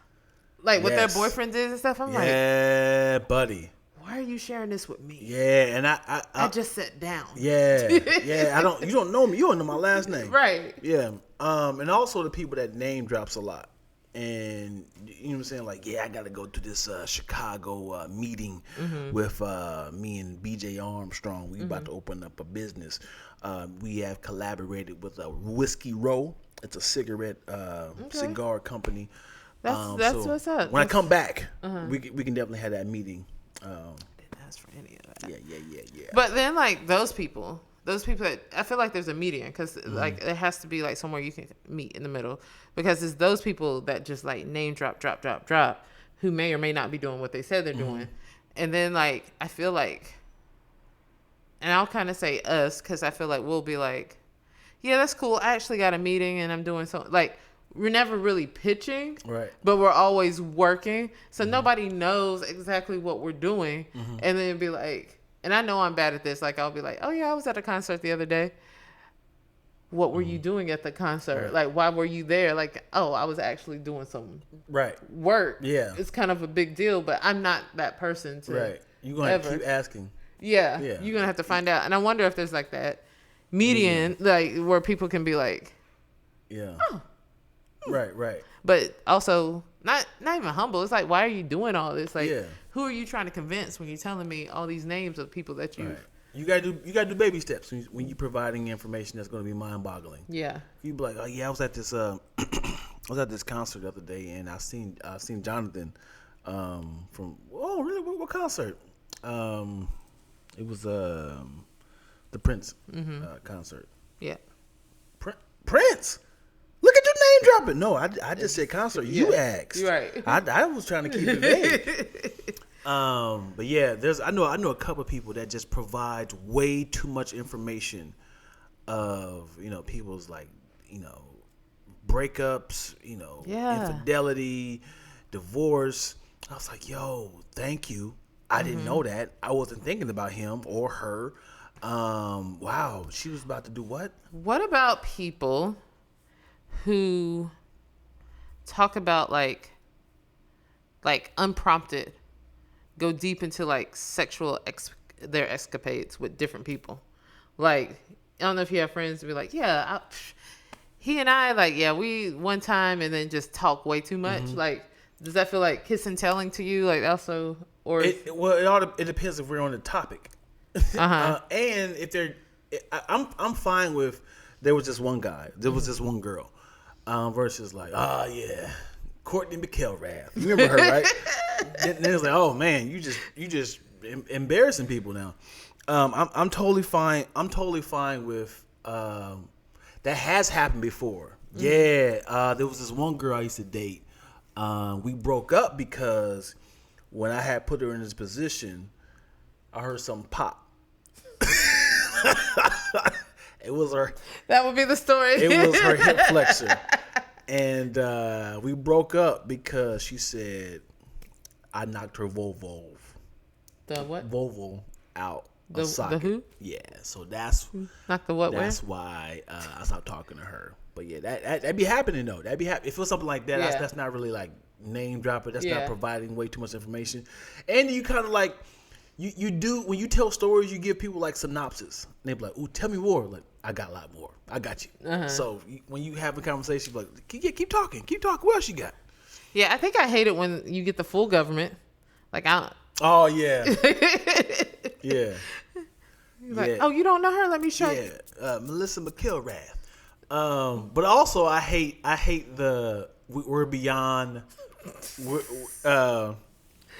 Speaker 1: Like what their boyfriend is and stuff. I'm like,
Speaker 2: yeah, buddy.
Speaker 1: Why are you sharing this with me?
Speaker 2: Yeah, and I
Speaker 1: just sat down.
Speaker 2: Yeah. You don't know me. You don't know my last name.
Speaker 1: Right.
Speaker 2: Yeah. And also the people that name drops a lot. And you know what I'm saying? Like, yeah, I got to go to this Chicago meeting with me and BJ Armstrong. We about to open up a business. We have collaborated with a Whiskey Row. It's a cigarette cigar company.
Speaker 1: That's what's up.
Speaker 2: When I come back, we can definitely have that meeting.
Speaker 1: Didn't ask for any of that.
Speaker 2: Yeah.
Speaker 1: But then, like, those people that I feel like there's a median because, like, it has to be like somewhere you can meet in the middle because it's those people that just like name drop, who may or may not be doing what they said they're doing, and then like I feel like, and I'll kind of say us because I feel like we'll be like, yeah, that's cool. I actually got a meeting and I'm doing something like. We're never really pitching,
Speaker 2: right?
Speaker 1: But we're always working, so nobody knows exactly what we're doing. And then it'd be like, and I know I'm bad at this. Like I'll be like, oh yeah, I was at a concert the other day. What were you doing at the concert?
Speaker 2: Right.
Speaker 1: Like why were you there? Like I was actually doing some work.
Speaker 2: Yeah,
Speaker 1: it's kind of a big deal, but I'm not that person to.
Speaker 2: Right, you're gonna have to keep asking.
Speaker 1: Yeah, you're gonna have to find out. And I wonder if there's like that median, like where people can be like,
Speaker 2: yeah. Oh. Right.
Speaker 1: But also not even humble. It's like, why are you doing all this? Like, who are you trying to convince when you're telling me all these names of people that you?
Speaker 2: Right. You gotta do baby steps when you're providing information that's going to be mind-boggling. Yeah. You be like, oh yeah, I was at this concert the other day and I seen Jonathan from really what concert? It was the Prince concert. Yeah. Prince. Look at your name dropping. No, I just said concert. You asked.
Speaker 1: You're right.
Speaker 2: I was trying to keep it vague. But yeah, I know a couple of people that just provide way too much information of people's like breakups, infidelity, divorce. I was like, yo, thank you. I didn't know that. I wasn't thinking about him or her. Wow, she was about to do what?
Speaker 1: What about people who talk about like unprompted, go deep into like sexual their escapades with different people? Like, I don't know if you have friends to be like, yeah, he and I, like, yeah, we one time, and then just talk way too much. Like, does that feel like kiss and telling to you? Like, also, or
Speaker 2: it depends if we're on the topic. And if they're, I'm fine with there was just one guy, there was just one girl. Versus like, yeah, Courtney McElrath. You remember her, right? Then it's like, oh man, you just embarrassing people now. I'm totally fine. I'm totally fine with that has happened before. Yeah, there was this one girl I used to date. We broke up because when I had put her in this position, I heard something pop. It was her.
Speaker 1: That would be the story.
Speaker 2: It was her hip flexor. And we broke up because she said I knocked her Volvo.
Speaker 1: The what?
Speaker 2: Volvo out of socket.
Speaker 1: The who?
Speaker 2: Yeah. So that's
Speaker 1: knocked the what?
Speaker 2: That's why I stopped talking to her. But yeah, that'd be happening though. That'd be if it was something like that. Yeah. That's not really like name dropping. That's not providing way too much information. And you kind of like you do when you tell stories, you give people like synopsis. And they be like, "Ooh, tell me more." Like, I got a lot more. I got you. So when you have a conversation, you're like, keep talking. What else you got?
Speaker 1: Yeah, I think I hate it when you get the full government. Like,
Speaker 2: oh yeah, yeah.
Speaker 1: Like, oh, you don't know her? Let me show you.
Speaker 2: Melissa McElrath. But also, I hate we're beyond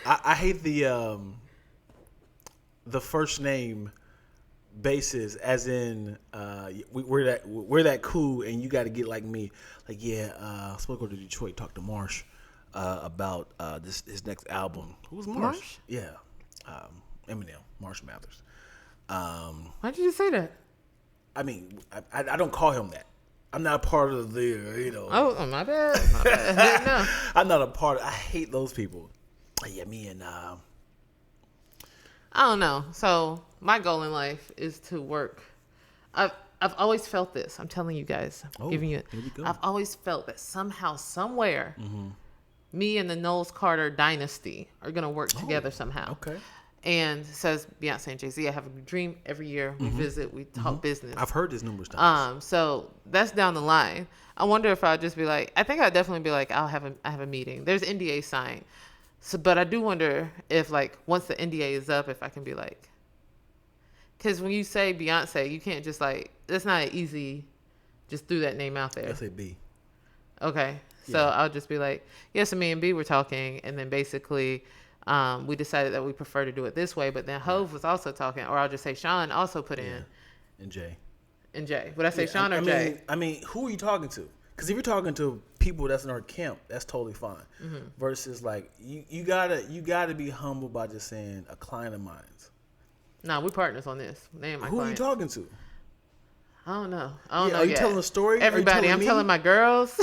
Speaker 2: I hate the first name basis, as in we're that cool, and you got to get like me. Like, yeah, I'm supposed to go to Detroit, talk to Marsh about his next album. Who's Marsh?
Speaker 1: Marsh?
Speaker 2: Yeah, Eminem, Marsh Mathers.
Speaker 1: Why did you say that?
Speaker 2: I mean, I don't call him that. I'm not a part of the,
Speaker 1: Oh, my bad. My bad. No.
Speaker 2: I'm not a part of. I hate those people. Yeah, me and
Speaker 1: I don't know. So my goal in life is to work. I've always felt this. I'm telling you guys. I'm giving you.
Speaker 2: Here we go.
Speaker 1: I've always felt that somehow, somewhere, me and the Knowles Carter dynasty are gonna work together somehow.
Speaker 2: Okay.
Speaker 1: And says Beyonce and Jay-Z, I have a dream every year. We visit. We talk business.
Speaker 2: I've heard this numerous times.
Speaker 1: So that's down the line. I wonder if I'd just be like. I think I'd definitely be like, I have a meeting. There's NDA signed. So, but I do wonder if, like, once the NDA is up, if I can be like, because when you say Beyonce, you can't just like, it's not easy, just threw that name out there.
Speaker 2: I say B.
Speaker 1: Okay, so
Speaker 2: Yeah.
Speaker 1: I'll just be like, yes, me and B were talking, and then basically, we decided that we prefer to do it this way. But then Hove was also talking, or I'll just say Sean also put in,
Speaker 2: And Jay.
Speaker 1: And Jay. Would I say Sean or
Speaker 2: I
Speaker 1: Jay?
Speaker 2: mean, who are you talking to? Because if you're talking to people that's in our camp, that's totally fine. Versus like you gotta be humble by just saying a client of mine's.
Speaker 1: No, we're partners on this. They ain't my
Speaker 2: Who
Speaker 1: clients.
Speaker 2: are you talking to?
Speaker 1: I don't know. I don't know
Speaker 2: Are you
Speaker 1: yet.
Speaker 2: telling a story?
Speaker 1: Everybody. I'm telling my girls.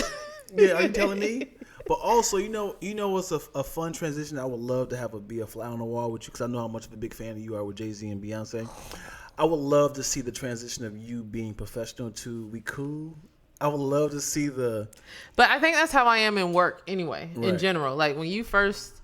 Speaker 2: Yeah, are you telling me? But also, you know what's a fun transition? I would love to be a fly on the wall with you, because I know how much of a big fan you are with Jay-Z and Beyonce. I would love to see the transition of you being professional to we cool. I would love to see the...
Speaker 1: But I think that's how I am in work anyway, in
Speaker 2: Right.
Speaker 1: general. Like when you first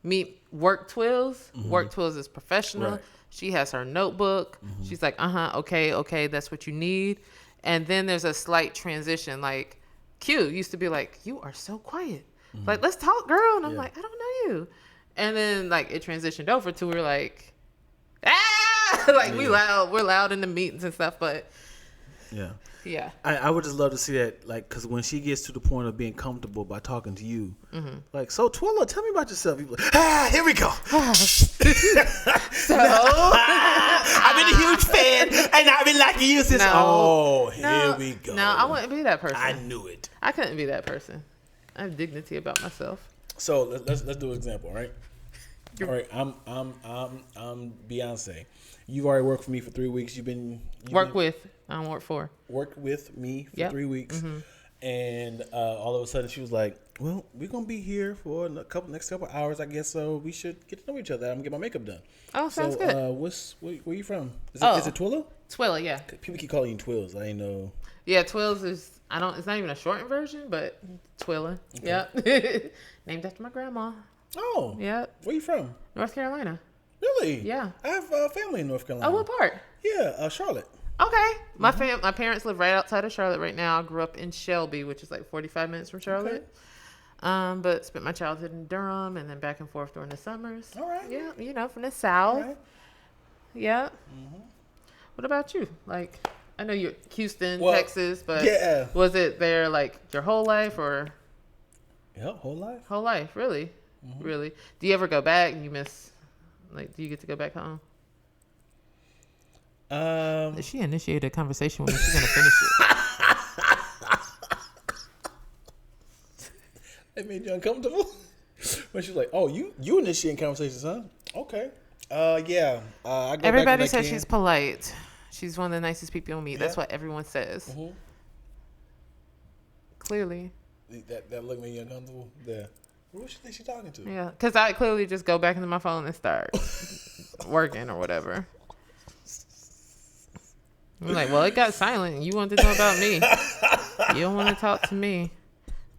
Speaker 1: meet Work Twilz, Work Twilz is professional.
Speaker 2: Right.
Speaker 1: She has her notebook. She's like, okay, that's what you need. And then there's a slight transition. Like Q used to be like, you are so quiet. Like, let's talk, girl. And I'm
Speaker 2: Yeah.
Speaker 1: like, I don't know you. And then like it transitioned over to we're like, like we're loud in the meetings and stuff. But
Speaker 2: Yeah. I would just love to see that, like, because when she gets to the point of being comfortable by talking to you, like, so Twilla, tell me about yourself. You like, here we go.
Speaker 1: so
Speaker 2: I've been a huge fan, and I've been liking you since. Here we go.
Speaker 1: No, I wouldn't be that person.
Speaker 2: I knew it.
Speaker 1: I couldn't be that person. I have dignity about myself.
Speaker 2: So let's do an example, right? All right, I'm Beyonce. You've already worked for me for 3 weeks.
Speaker 1: Worked with. I don't work for.
Speaker 2: Worked with me for
Speaker 1: Yep.
Speaker 2: 3 weeks, and all of a sudden she was like, "Well, we're gonna be here for next couple hours, I guess. So we should get to know each other. I'm gonna get my makeup done."
Speaker 1: Oh, sounds good.
Speaker 2: Where you from? Is it Twilla?
Speaker 1: Twilla, yeah.
Speaker 2: People keep calling you Twilz. I ain't know.
Speaker 1: Yeah, Twilz is. It's not even a shortened version, but Twilla.
Speaker 2: Okay.
Speaker 1: Yep. Named after my grandma.
Speaker 2: Oh,
Speaker 1: Yep.
Speaker 2: Where you from?
Speaker 1: North Carolina.
Speaker 2: Really?
Speaker 1: Yeah.
Speaker 2: I have family in North Carolina.
Speaker 1: Oh, what part?
Speaker 2: Yeah, Charlotte.
Speaker 1: Okay. My parents live right outside of Charlotte right now. I grew up in Shelby, which is like 45 minutes from Charlotte.
Speaker 2: Okay.
Speaker 1: But spent my childhood in Durham and then back and forth during the summers.
Speaker 2: All right.
Speaker 1: Yeah, from the South.
Speaker 2: All right.
Speaker 1: Yeah. What about you? Like, I know you're Houston,
Speaker 2: Well,
Speaker 1: Texas, but
Speaker 2: yeah.
Speaker 1: was it there like your whole life or
Speaker 2: Yeah, whole life.
Speaker 1: whole life? Really? Really? Do you ever go back? Do you get to go back home? She initiated a conversation with me. She's gonna finish it.
Speaker 2: It made you uncomfortable? When she's like, "Oh, you initiating conversations, huh?" Okay. Yeah. I go
Speaker 1: Everybody
Speaker 2: back when I
Speaker 1: says
Speaker 2: can.
Speaker 1: she's polite. She's one of the nicest people you'll meet. That's
Speaker 2: Yeah.
Speaker 1: what everyone says. Clearly.
Speaker 2: That look made you uncomfortable. Yeah. Who she think she talking to?
Speaker 1: Yeah, because I clearly just go back into my phone and start working or whatever. I'm like, well, it got silent. You wanted to know about me. You don't want to talk to me.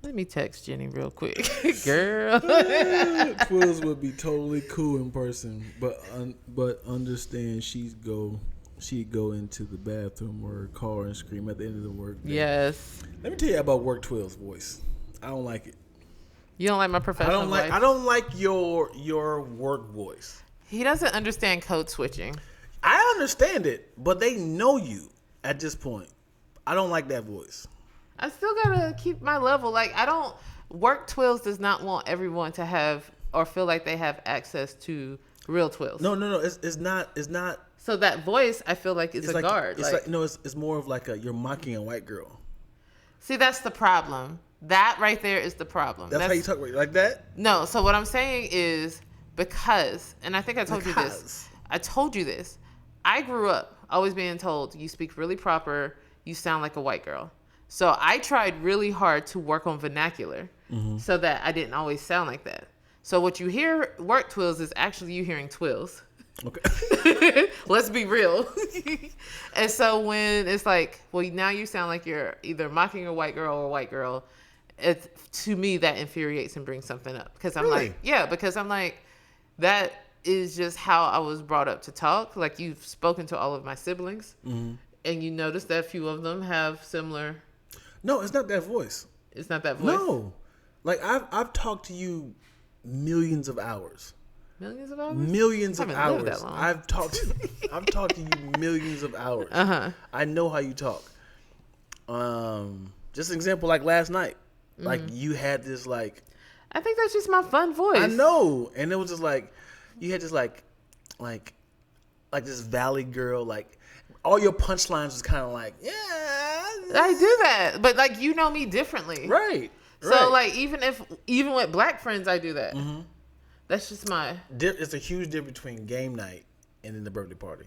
Speaker 1: Let me text Jenny real quick. Girl.
Speaker 2: Twilz would be totally cool in person, but understand she'd go into the bathroom or her car and scream at the end of the work day.
Speaker 1: Yes.
Speaker 2: Let me tell you about Work Twilz voice. I don't like it.
Speaker 1: You don't like my professional voice?
Speaker 2: I don't like your work voice.
Speaker 1: He doesn't understand code switching.
Speaker 2: I understand it, but they know you at this point. I don't like that voice.
Speaker 1: I still gotta keep my level. Like, I don't Work Twilz does not want everyone to have or feel like they have access to real Twilz.
Speaker 2: No. It's not.
Speaker 1: So that voice, I feel like, is a guard.
Speaker 2: It's more of like you're mocking a white girl.
Speaker 1: See, that's the problem. That right there is the problem.
Speaker 2: That's how you talk like that?
Speaker 1: No. So what I'm saying is because, and I think I told you this. I told you this. I grew up always being told, you speak really proper, you sound like a white girl. So I tried really hard to work on vernacular so that I didn't always sound like that. So what you hear work Twilz is actually you hearing Twilz. Okay. Let's be real. And so when it's like, well, now you sound like you're either mocking a white girl or a white girl, to me that infuriates and brings something up. Because I'm like, that is just how I was brought up to talk. Like, you've spoken to all of my siblings, and you notice that a few of them have similar.
Speaker 2: No, it's not that voice.
Speaker 1: It's not that voice?
Speaker 2: No. Like, I've talked to you millions of hours.
Speaker 1: Millions of hours?
Speaker 2: Millions of hours.
Speaker 1: Lived that long.
Speaker 2: I've talked to you millions of hours. I know how you talk. Just an example, like last night. Like, you had this, like...
Speaker 1: I think that's just my fun voice.
Speaker 2: I know. And it was just like... You had this, like this valley girl, like... All your punchlines was kind of like, yeah...
Speaker 1: I do that. But, like, you know me differently.
Speaker 2: Right.
Speaker 1: So, like, even with black friends, I do that. That's just my...
Speaker 2: It's a huge difference between game night and then the birthday party.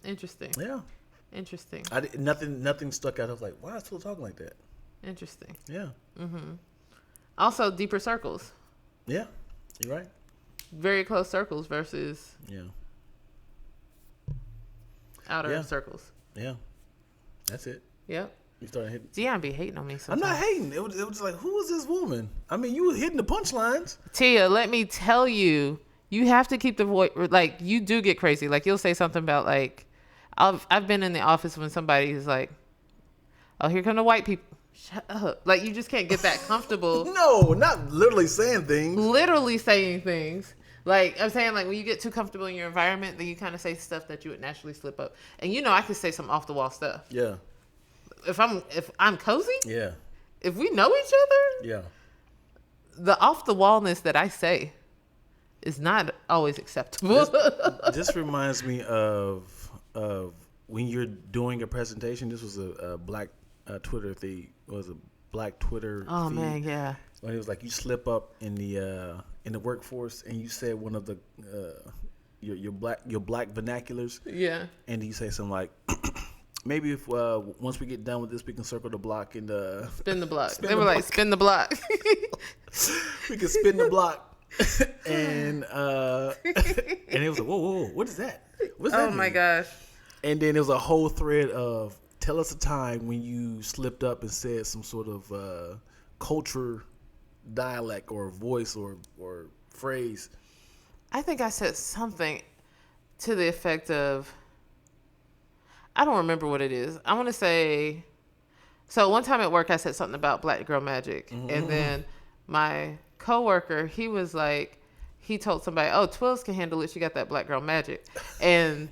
Speaker 1: Interesting.
Speaker 2: Yeah.
Speaker 1: Interesting.
Speaker 2: Nothing stuck out. I was like, why am I still talking like that?
Speaker 1: Interesting.
Speaker 2: Yeah.
Speaker 1: Also, deeper circles.
Speaker 2: Yeah. You're right.
Speaker 1: Very close circles versus...
Speaker 2: Yeah.
Speaker 1: Outer circles.
Speaker 2: Yeah. That's it.
Speaker 1: Yep.
Speaker 2: You started hitting.
Speaker 1: Dion be hating on me sometimes.
Speaker 2: I'm not hating. It was like, who is this woman? I mean, you were hitting the punchlines.
Speaker 1: Tia, let me tell you, you have to keep the voice. Like, you do get crazy. Like, you'll say something about, like, I've been in the office when somebody is like, oh, here come the white people. Shut up. Like, you just can't get that comfortable.
Speaker 2: No, not literally saying things.
Speaker 1: Literally saying things. Like, I'm saying, like, when you get too comfortable in your environment, then you kind of say stuff that you would naturally slip up. And, you know, I could say some off the wall stuff.
Speaker 2: Yeah.
Speaker 1: If I'm cozy. Yeah. If we know each other.
Speaker 2: Yeah.
Speaker 1: The off the wallness that I say is not always acceptable.
Speaker 2: This reminds me of when you're doing a presentation. This was a black Twitter thing. It was a black Twitter.
Speaker 1: Oh
Speaker 2: feed.
Speaker 1: Man, yeah.
Speaker 2: When it was like you slip up in the workforce and you said one of the your black vernaculars.
Speaker 1: Yeah.
Speaker 2: And you say something like. Maybe if once we get done with this, we can circle the block and
Speaker 1: spin the block. They were like, spin the block.
Speaker 2: We can spin the block, and it was like, whoa, what is that? What's that?
Speaker 1: Oh my gosh!
Speaker 2: And then there was a whole thread of tell us a time when you slipped up and said some sort of culture, dialect, or voice or phrase.
Speaker 1: I think I said something to the effect of. I don't remember what it is. I want to say, so one time at work, I said something about Black Girl Magic. And then my coworker, he was like, he told somebody, oh, Twilz can handle it. She got that Black Girl Magic. And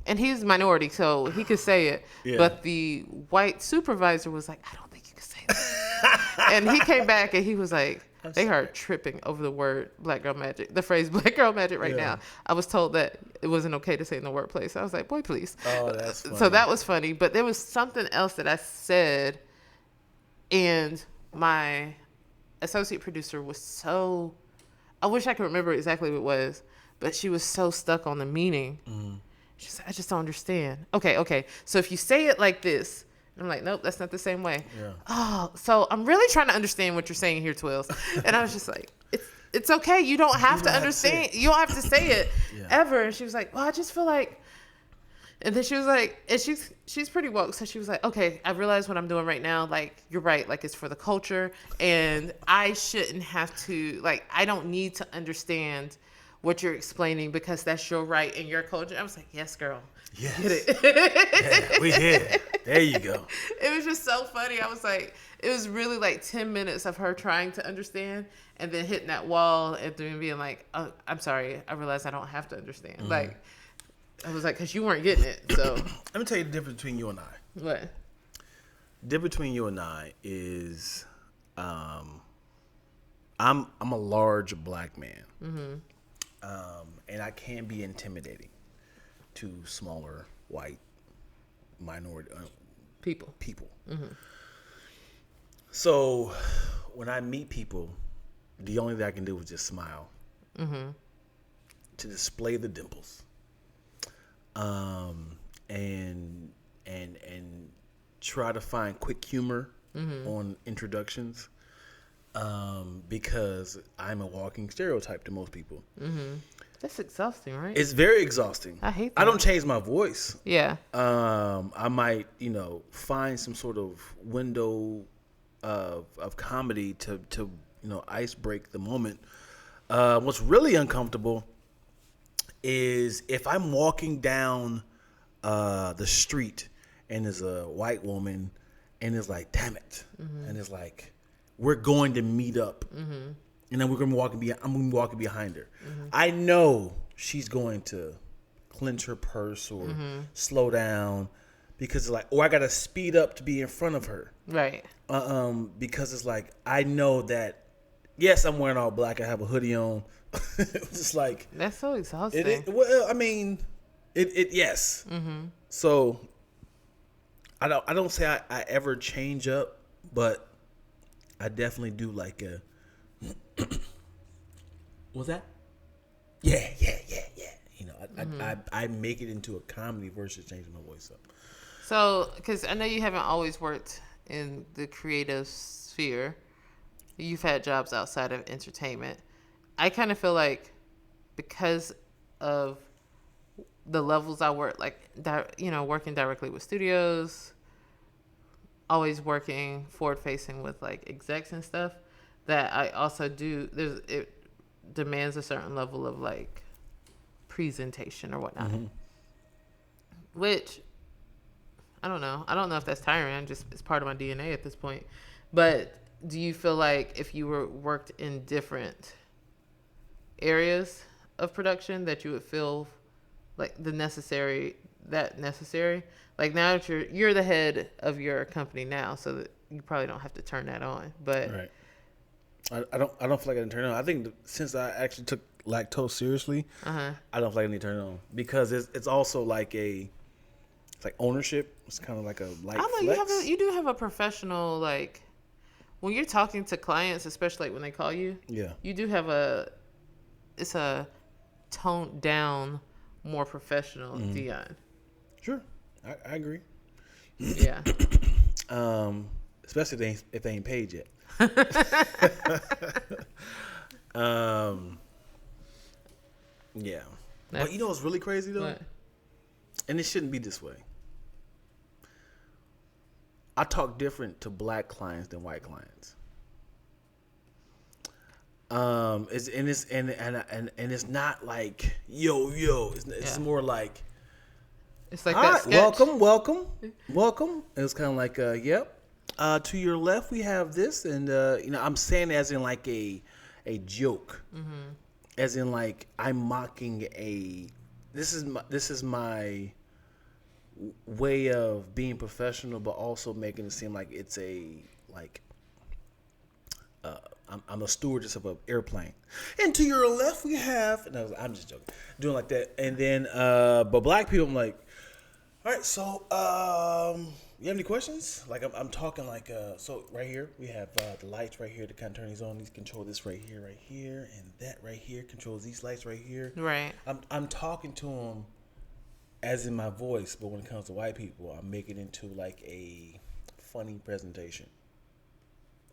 Speaker 1: he's minority, so he could say it. Yeah. But the white supervisor was like, I don't think you can say that. And he came back and he was like, they are tripping over the word Black Girl Magic, the phrase Black Girl Magic right now. I was told that it wasn't okay to say in the workplace. I was like, boy, please.
Speaker 2: Oh, that's funny.
Speaker 1: So that was funny. But there was something else that I said, and my associate producer was so, I wish I could remember exactly what it was, but she was so stuck on the meaning. She said, I just don't understand. Okay. So if you say it like this, I'm like, nope, that's not the same way. Yeah. Oh, so I'm really trying to understand what you're saying here, Twilz. And I was just like, it's okay. You don't have to understand. You don't have to say it ever. And she was like, well, I just feel like. And then she was like, and she's pretty woke. So she was like, okay, I realize what I'm doing right now. Like, you're right. Like, it's for the culture. And I shouldn't have to, like, I don't need to understand what you're explaining because that's your right and your culture. I was like, yes, girl.
Speaker 2: Yes. Get it. Yeah, we hit it. There you go.
Speaker 1: It was just so funny. I was like, it was really like 10 minutes of her trying to understand and then hitting that wall and then being like, oh, I'm sorry. I realized I don't have to understand. Like, I was like, because you weren't getting it. So
Speaker 2: let me tell you the difference between you and I.
Speaker 1: What?
Speaker 2: difference between you and I is, I'm a large black man, and I can be intimidating to smaller white minority
Speaker 1: People.
Speaker 2: So when I meet people, the only thing I can do is just smile to display the dimples, and try to find quick humor on introductions, because I'm a walking stereotype to most people.
Speaker 1: That's exhausting, right?
Speaker 2: It's very exhausting.
Speaker 1: I hate that.
Speaker 2: I don't change my voice.
Speaker 1: Yeah.
Speaker 2: I might, find some sort of window of comedy to ice break the moment. What's really uncomfortable is if I'm walking down the street and there's a white woman and it's like, damn it, and it's like, we're going to meet up, and then I'm gonna be walking behind her. I know she's going to clench her purse or slow down because it's like, I gotta speed up to be in front of her.
Speaker 1: Right.
Speaker 2: Because it's like, I know that, yes, I'm wearing all black. I have a hoodie on. It's just like,
Speaker 1: that's so exhausting.
Speaker 2: Yes. So I don't say I ever change up, but I definitely do like a. What's that? Yeah. I make it into a comedy versus changing my voice up.
Speaker 1: So, because I know you haven't always worked in the creative sphere, you've had jobs outside of entertainment. I kind of feel like because of the levels I work, like, working directly with studios, always working forward facing with like execs and stuff, that I also do, it demands a certain level of like presentation or whatnot, which I don't know if that's tiring. It's part of my DNA at this point. But do you feel like if you worked in different areas of production that you would feel like necessary? Like now that you're the head of your company now, so that you probably don't have to turn that on. But
Speaker 2: right. I don't feel like I didn't turn it on. I think since I actually took Lacktoast seriously, I don't feel like I need to turn it on because it's also like it's like ownership. It's kind of like a light flex.
Speaker 1: You do have a professional, like when you're talking to clients, especially like when they call you.
Speaker 2: Yeah.
Speaker 1: You do have it's a toned down, more professional Dion.
Speaker 2: Sure, I agree.
Speaker 1: Yeah.
Speaker 2: Especially if they ain't paid yet. Yeah. But you know what's really crazy though?
Speaker 1: What?
Speaker 2: And it shouldn't be this way. I talk different to black clients than white clients. It's not like yo. It's more like,
Speaker 1: it's like that sketch.
Speaker 2: Welcome. It was kind of like yep. To your left we have this, and I'm saying it as in like a joke, as in like I'm mocking a. This is my way of being professional, but also making it seem like it's I'm a stewardess of an airplane. And to your left we have, and I'm just joking, doing like that. And then, but black people, I'm like, all right, so you have any questions? Like I'm talking like, so right here we have the lights right here to kind of turn these on. These control this right here, and that right here controls these lights right here.
Speaker 1: Right.
Speaker 2: I'm talking to them as in my voice, but when it comes to white people, I make it into like a funny presentation.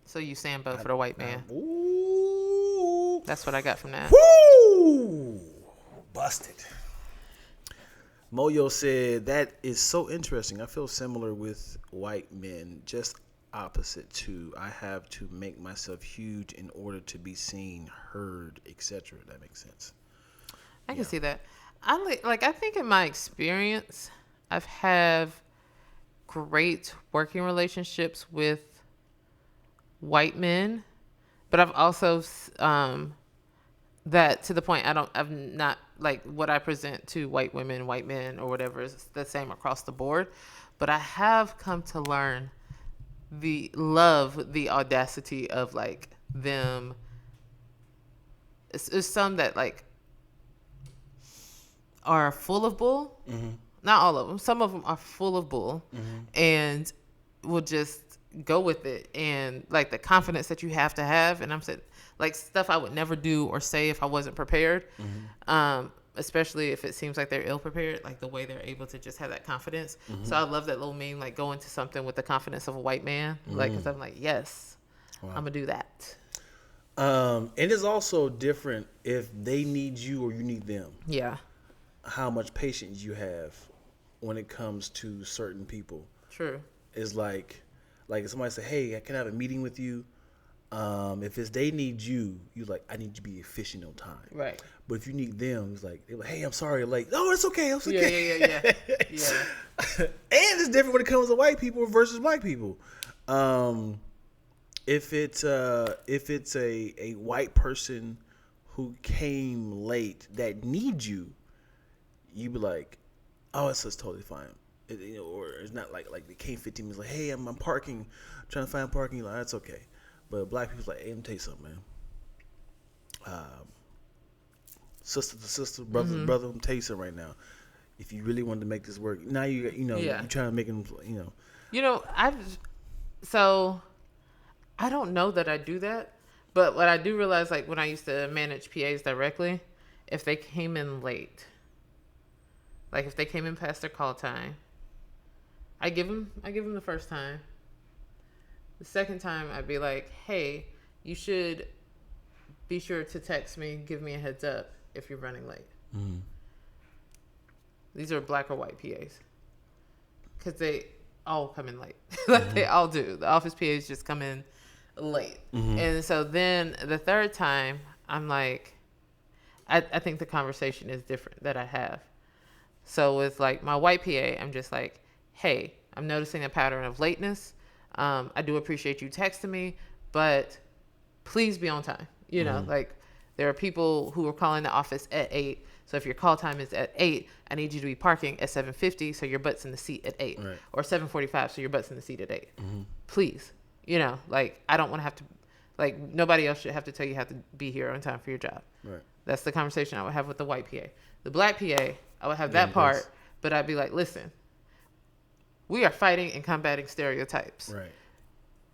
Speaker 1: So you Sambo for the white man.
Speaker 2: Ooh.
Speaker 1: That's what I got from that.
Speaker 2: Woo! Busted. Moyo said, that is so interesting. I feel similar with white men, just opposite too. I have to make myself huge in order to be seen, heard, etc. That makes sense.
Speaker 1: I can see that. I think in my experience, I've had great working relationships with white men, but I've also that to the point I've not like what I present to white women, white men, or whatever is the same across the board. But I have come to learn the audacity of like them. It's some that like are full of bull.
Speaker 2: Mm-hmm.
Speaker 1: Not all of them. Some of them are full of bull,
Speaker 2: Mm-hmm.
Speaker 1: and will just go with it. And like the confidence that you have to have. And I'm saying like stuff I would never do or say if I wasn't prepared.
Speaker 2: Mm-hmm.
Speaker 1: Especially if it seems like they're ill prepared, like the way they're able to just have that confidence.
Speaker 2: Mm-hmm.
Speaker 1: So I love that little meme, like go into something with the confidence of a white man. Like, cause I'm like, yes,
Speaker 2: Wow.
Speaker 1: I'm gonna do that.
Speaker 2: And it's also different if they need you or you need them.
Speaker 1: Yeah.
Speaker 2: How much patience you have when it comes to certain people.
Speaker 1: True.
Speaker 2: Is like if somebody say, hey, can I have a meeting with you? If it's they need you, you like, I need you to be efficient on time.
Speaker 1: Right.
Speaker 2: But if you need them, it's like, they're like, hey, I'm sorry. Like, oh, it's okay. It's okay.
Speaker 1: Yeah.
Speaker 2: And it's different when it comes to white people versus black people. If it's a white person who came late that needs you, you be like, oh, it's totally fine. Or it's not like they came 15 minutes like, hey, I'm parking, trying to find parking. Like, that's okay. But black people's like, hey, let me tell you something, man. Sister to sister, brother to brother, I'm tell you something right now. If you really wanted to make this work, now you're trying to make them,
Speaker 1: So I don't know that I do that, but what I do realize, like when I used to manage PAs directly, if they came in late, like if they came in past their call time, I give them the first time. The second time I'd be like, hey, you should be sure to text me, give me a heads up if you're running late.
Speaker 2: Mm-hmm.
Speaker 1: These are black or white PAs. Because they all come in late. Like they all do. The office PAs just come in late.
Speaker 2: Mm-hmm.
Speaker 1: And so then the third time, I'm like, I think the conversation is different that I have. So with like my white PA, I'm just like, hey, I'm noticing a pattern of lateness. I do appreciate you texting me, but please be on time. Like there are people who are calling the office at 8. So if your call time is at 8, I need you to be parking at 7:50 so your butt's in the seat at 8.
Speaker 2: Right.
Speaker 1: Or 7:45 so your butt's in the seat at 8.
Speaker 2: Mm-hmm.
Speaker 1: Please. Like I don't want to have to, like nobody else should have to tell you have to be here on time for your job.
Speaker 2: Right.
Speaker 1: That's the conversation I would have with the white PA. The black PA, I would have that part, but I'd be like, listen, we are fighting and combating stereotypes.
Speaker 2: Right.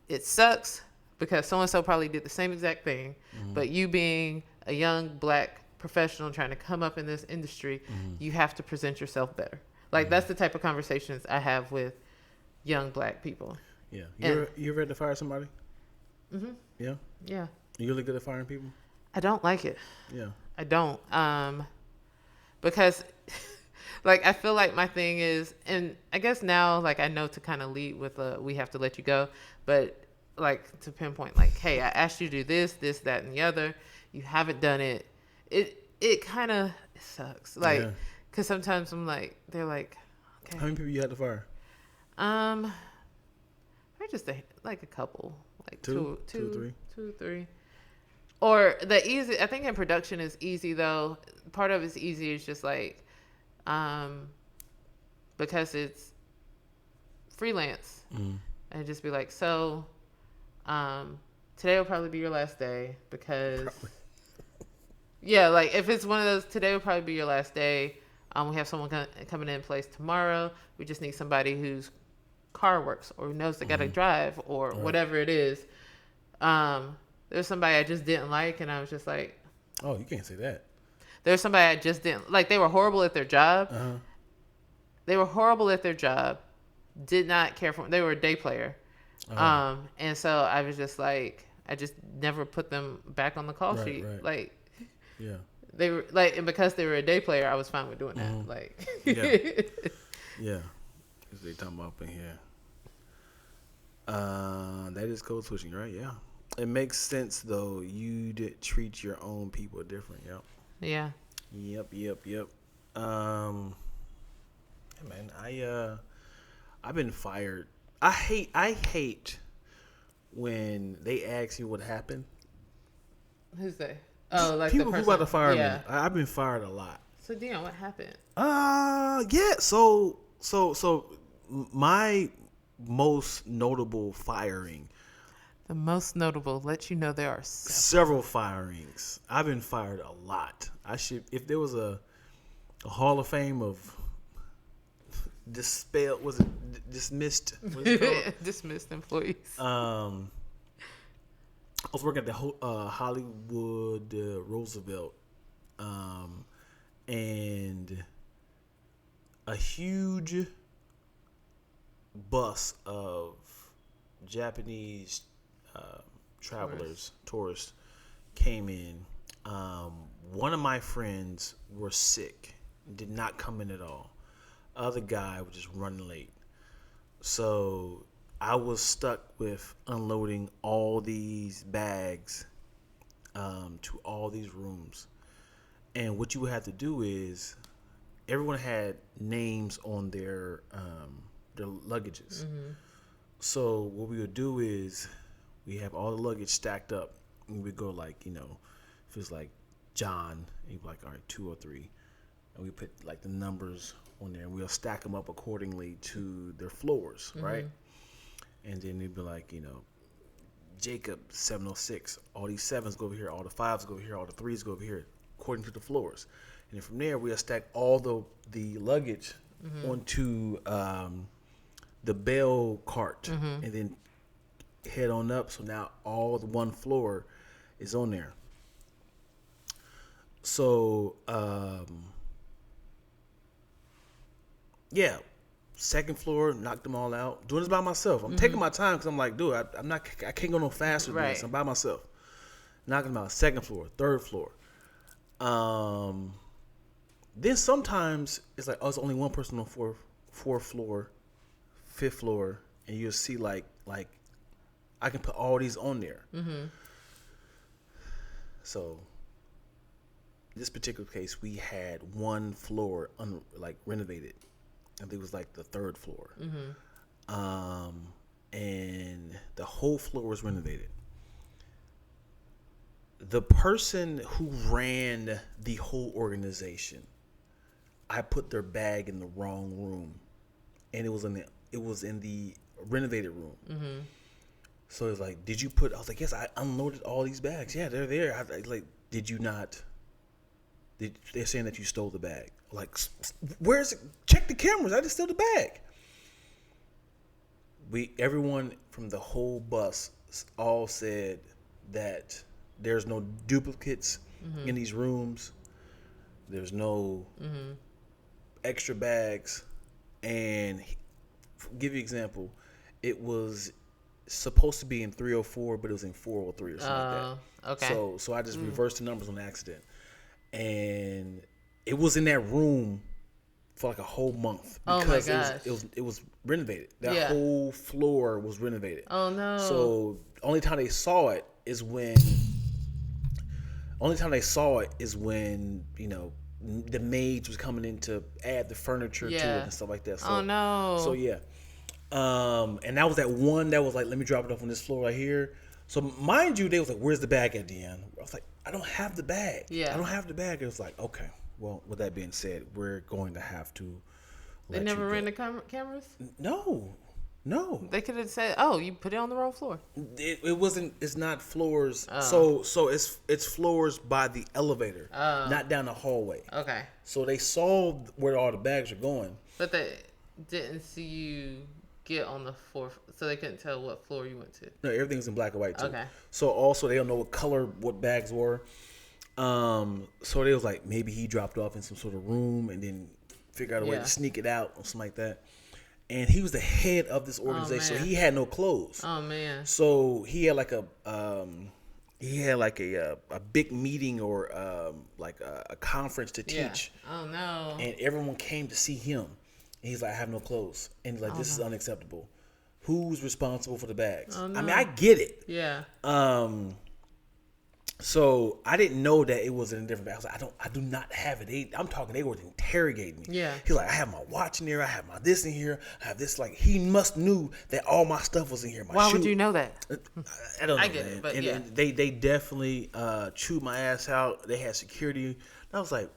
Speaker 1: It sucks because so-and-so probably did the same exact thing, but you being a young black professional trying to come up in this industry, you have to present yourself better. Like that's the type of conversations I have with young black people.
Speaker 2: Yeah. You ever had to fire somebody?
Speaker 1: Mm-hmm.
Speaker 2: Yeah.
Speaker 1: Yeah.
Speaker 2: You really good at firing people?
Speaker 1: I don't like it.
Speaker 2: Yeah.
Speaker 1: I don't. Because like I feel like my thing is, and I guess now like I know to kind of lead with we have to let you go, but like to pinpoint like, hey, I asked you to do this, that, and the other. You haven't done it. It kind of sucks. Like, cause sometimes I'm like, they're like, okay.
Speaker 2: How many people you had to fire?
Speaker 1: I just like a couple, like two or three. Or the easy, I think in production is easy though. Part of it's easy is just like, because it's freelance. And just be like, so, today will probably be your last day because, yeah, like if it's one of those, today will probably be your last day. We have someone coming in place tomorrow. We just need somebody whose car works or knows they got to drive or whatever it is. There's somebody I just didn't like, and I was just like,
Speaker 2: oh, you can't say that.
Speaker 1: There's somebody I just didn't like. They were horrible at their job. They were horrible at their job. Did not care for them. They were a day player. And so I was just like, I just never put them back on the call sheet. Right. Like,
Speaker 2: yeah,
Speaker 1: they were like, and because they were a day player, I was fine with doing that. Like,
Speaker 2: yeah, because they talking about up in here. That is code switching, right? Yeah, it makes sense though. You did treat your own people different. Yep.
Speaker 1: Yeah.
Speaker 2: Yep. Man, I've been fired. I hate when they ask you what happened. Who's
Speaker 1: they? Oh, like
Speaker 2: people
Speaker 1: the person
Speaker 2: who about to fire me.
Speaker 1: Yeah.
Speaker 2: I've been fired a lot.
Speaker 1: So Dion, what happened?
Speaker 2: Yeah. So my most notable firing.
Speaker 1: The most notable, let you know there are
Speaker 2: Several firings. I've been fired a lot. I should, if there was a Hall of Fame of dismissed? What is it called?
Speaker 1: Dismissed employees.
Speaker 2: I was working at the Hollywood Roosevelt, and a huge bus of Japanese travelers, tourists, came in. One of my friends were sick, did not come in at all. Other guy was just running late. So I was stuck with unloading all these bags to all these rooms. And what you would have to do is, everyone had names on their luggages. Mm-hmm. So what we would do is, we have all the luggage stacked up, and we go like, if it's like John, and you'd be like, all right, 203, and we put like the numbers on there, and we'll stack them up accordingly to their floors, mm-hmm. right? And then it'd be like, Jacob 706, all these 7s go over here, all the 5s go over here, all the 3s go over here, according to the floors. And then from there, we'll stack all the luggage mm-hmm. onto the bell cart, mm-hmm. and then head on up. So now all the one floor is on there. So second floor, knocked them all out. Doing this by myself. I'm mm-hmm. taking my time because I'm like, dude, I can't go no faster than this. I'm by myself. Knocking them out. Second floor, third floor. Then sometimes it's like, it's only one person on fourth floor, fifth floor, and you'll see like I can put all these on there. Mm-hmm. So this particular case, we had one floor renovated. I think it was like the third floor. Mm-hmm. And the whole floor was renovated. The person who ran the whole organization, I put their bag in the wrong room, and it was in the renovated room. Mm-hmm. So it's like, did you put? I was like, yes, I unloaded all these bags. Yeah, they're there. Did you not? They're saying that you stole the bag. Like, where's it? Check the cameras. I just stole the bag. Everyone from the whole bus all said that there's no duplicates mm-hmm. in these rooms. There's no mm-hmm. extra bags. And give you an example, it was supposed to be in 304, but it was in 403 or something like that. Okay. So I just reversed the numbers on accident. And it was in that room for like a whole month because it was renovated. That whole floor was renovated. Oh no. So only time they saw it is when the maids was coming in to add the furniture to it and stuff like that. So, oh no. So yeah. And that was that one that was like, let me drop it off on this floor right here. So mind you, they was like, where's the bag at, Dion? I was like, I don't have the bag. Yeah. I don't have the bag. It was like, okay. Well, with that being said, we're going to have to
Speaker 1: They never ran the cameras?
Speaker 2: No.
Speaker 1: They could have said, oh, you put it on the wrong floor.
Speaker 2: It wasn't, it's not floors. Oh. So it's floors by the elevator, not down the hallway. Okay. So they saw where all the bags are going.
Speaker 1: But they didn't see you get on the fourth, so they couldn't tell what floor you went to.
Speaker 2: No, everything's in black and white too. Okay. So also they don't know what color, what bags were. So they was like, maybe he dropped off in some sort of room and then figure out a way to sneak it out or something like that. And he was the head of this organization, so he had no clothes. Oh man! So he had like a big meeting or like a conference to teach. Yeah. Oh no! And everyone came to see him. And he's like, I have no clothes, and he's like, this is unacceptable. Who's responsible for the bags? Oh, no. I mean, I get it. Yeah. So I didn't know that it was in a different bag. I was like, I do not have it. I'm talking, they were interrogating me. Yeah. He's like, I have my watch in here. I have my this in here. I have this. Like, he must knew that all my stuff was in here.
Speaker 1: Why would you know that?
Speaker 2: I don't know. I get it, but and they definitely chewed my ass out. They had security. And I was like,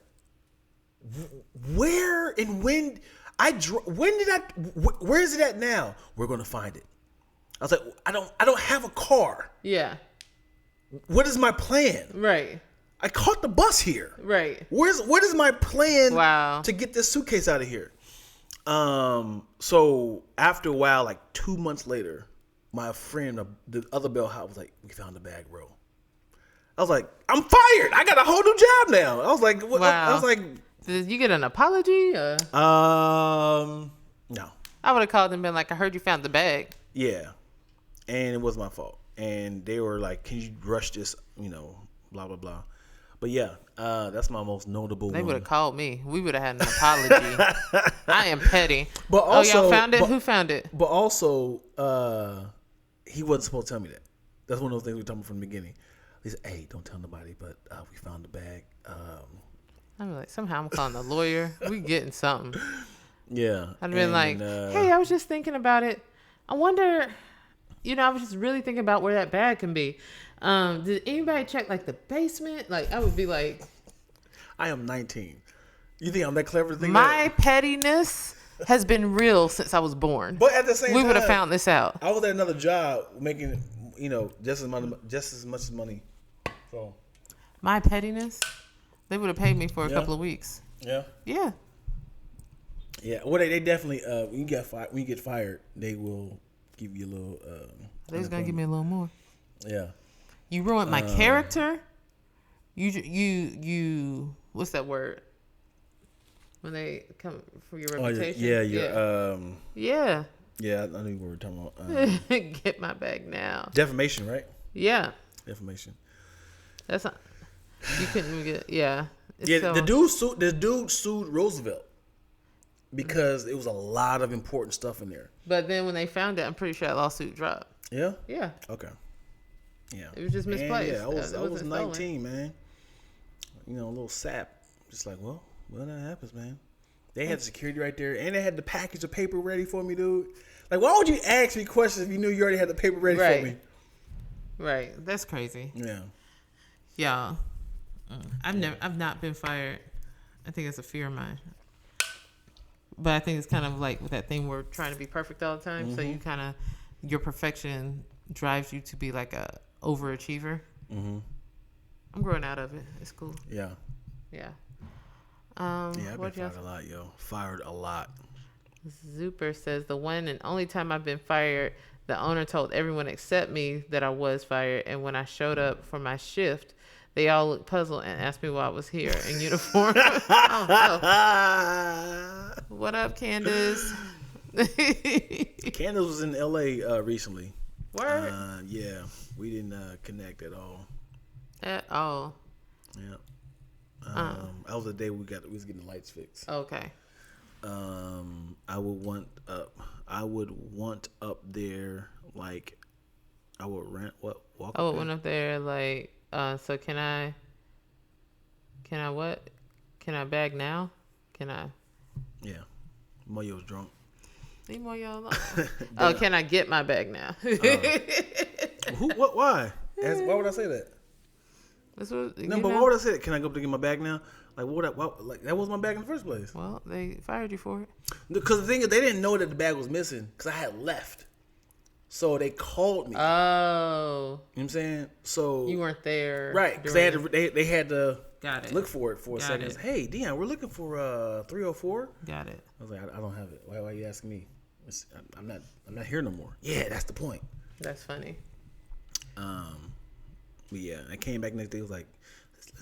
Speaker 2: where and when? Where is it at now? We're gonna find it. I was like, I don't have a car.
Speaker 1: Yeah.
Speaker 2: What is my plan?
Speaker 1: Right.
Speaker 2: I caught the bus here.
Speaker 1: Right.
Speaker 2: What is my plan?
Speaker 1: Wow.
Speaker 2: To get this suitcase out of here? So after a while, like 2 months later, my friend, the other bellhop, was like, "We found the bag, bro." I was like, "I'm fired. I got a whole new job now." I was like, "What?"
Speaker 1: Wow.
Speaker 2: I was like,
Speaker 1: "Did you get an apology?" Or?
Speaker 2: No.
Speaker 1: I would have called and been like, "I heard you found the bag."
Speaker 2: Yeah, and it was my fault. And they were like, "Can you rush this?" Blah blah blah. But yeah, that's my most notable.
Speaker 1: They
Speaker 2: one.
Speaker 1: would have called me. We would have had an apology. I am petty.
Speaker 2: But also,
Speaker 1: y'all found it? Who found it?
Speaker 2: But also, he wasn't supposed to tell me that. That's one of those things we told him from the beginning. He said, "Hey, don't tell nobody, but we found the bag."
Speaker 1: I'm like, somehow I'm calling a lawyer. We getting something.
Speaker 2: Yeah.
Speaker 1: I'd been like, "Hey, I was just thinking about it. I wonder, I was just really thinking about where that bag can be. Did anybody check like the basement?" Like, I would be like,
Speaker 2: I am 19. You think I'm that clever to think
Speaker 1: my pettiness has been real since I was born.
Speaker 2: But at the same time,
Speaker 1: we would have found this out.
Speaker 2: I was at another job making, just as much money. So
Speaker 1: my pettiness, they would have paid me for a couple of weeks.
Speaker 2: Yeah.
Speaker 1: Yeah.
Speaker 2: Yeah. Well, they definitely when you get fired, they will give you a little.
Speaker 1: They was gonna give me a little more.
Speaker 2: Yeah.
Speaker 1: You ruined my character. You what's that word? When they come for your reputation.
Speaker 2: Yeah. Yeah, I knew what we were talking about.
Speaker 1: Get my bag now.
Speaker 2: Defamation, right?
Speaker 1: Yeah.
Speaker 2: Defamation.
Speaker 1: That's not. You couldn't even get. Yeah.
Speaker 2: The dude sued Roosevelt because it was a lot of important stuff in there.
Speaker 1: But then when they found it, I'm pretty sure that lawsuit dropped.
Speaker 2: Yeah.
Speaker 1: Yeah.
Speaker 2: Okay. Yeah.
Speaker 1: It was just misplaced.
Speaker 2: Yeah, I was 19, man. A little sap. Just like, well, that happens, man. They had security right there, and they had the package of paper ready for me, dude. Like, why would you ask me questions if you knew you already had the paper ready for me?
Speaker 1: Right. That's crazy.
Speaker 2: Yeah.
Speaker 1: Y'all, I've not been fired. I think it's a fear of mine. But I think it's kind of like with that thing where we're trying to be perfect all the time. Mm-hmm. So you kind of, your perfection drives you to be like a overachiever. Mm-hmm. I'm growing out of it. It's cool.
Speaker 2: Yeah.
Speaker 1: Yeah.
Speaker 2: I've been fired a lot, yo. Fired a lot.
Speaker 1: Zuper says, the one and only time I've been fired, the owner told everyone except me that I was fired. And when I showed up for my shift, they all looked puzzled and asked me why I was here in uniform. What up, Candace?
Speaker 2: Candace was in LA recently.
Speaker 1: Word?
Speaker 2: Yeah. We didn't connect at all.
Speaker 1: At all.
Speaker 2: Yeah. That was the day we was getting the lights fixed.
Speaker 1: Okay.
Speaker 2: I would want up there, like, I would rent walk.
Speaker 1: I would went up there like, so can I what? Can I bag now? Can I?
Speaker 2: Yeah. Moyo's drunk.
Speaker 1: Leave Moyo alone. Can I get my bag now?
Speaker 2: What? Why? Why would I say that? Why would I say that? Can I go up to get my bag now? Like, like, that was my bag in the first place.
Speaker 1: Well, they fired you for it.
Speaker 2: Because the thing is, they didn't know that the bag was missing because I had left. So they called me.
Speaker 1: Oh.
Speaker 2: You know what I'm saying? So you
Speaker 1: weren't there.
Speaker 2: Right. Because they had to look for it for a second. Hey, Dion, we're looking for 304.
Speaker 1: Got it.
Speaker 2: I was like, I don't have it. Why are you asking me? I'm not here no more. Yeah, that's the point.
Speaker 1: That's funny.
Speaker 2: But yeah, I came back next day. Was like,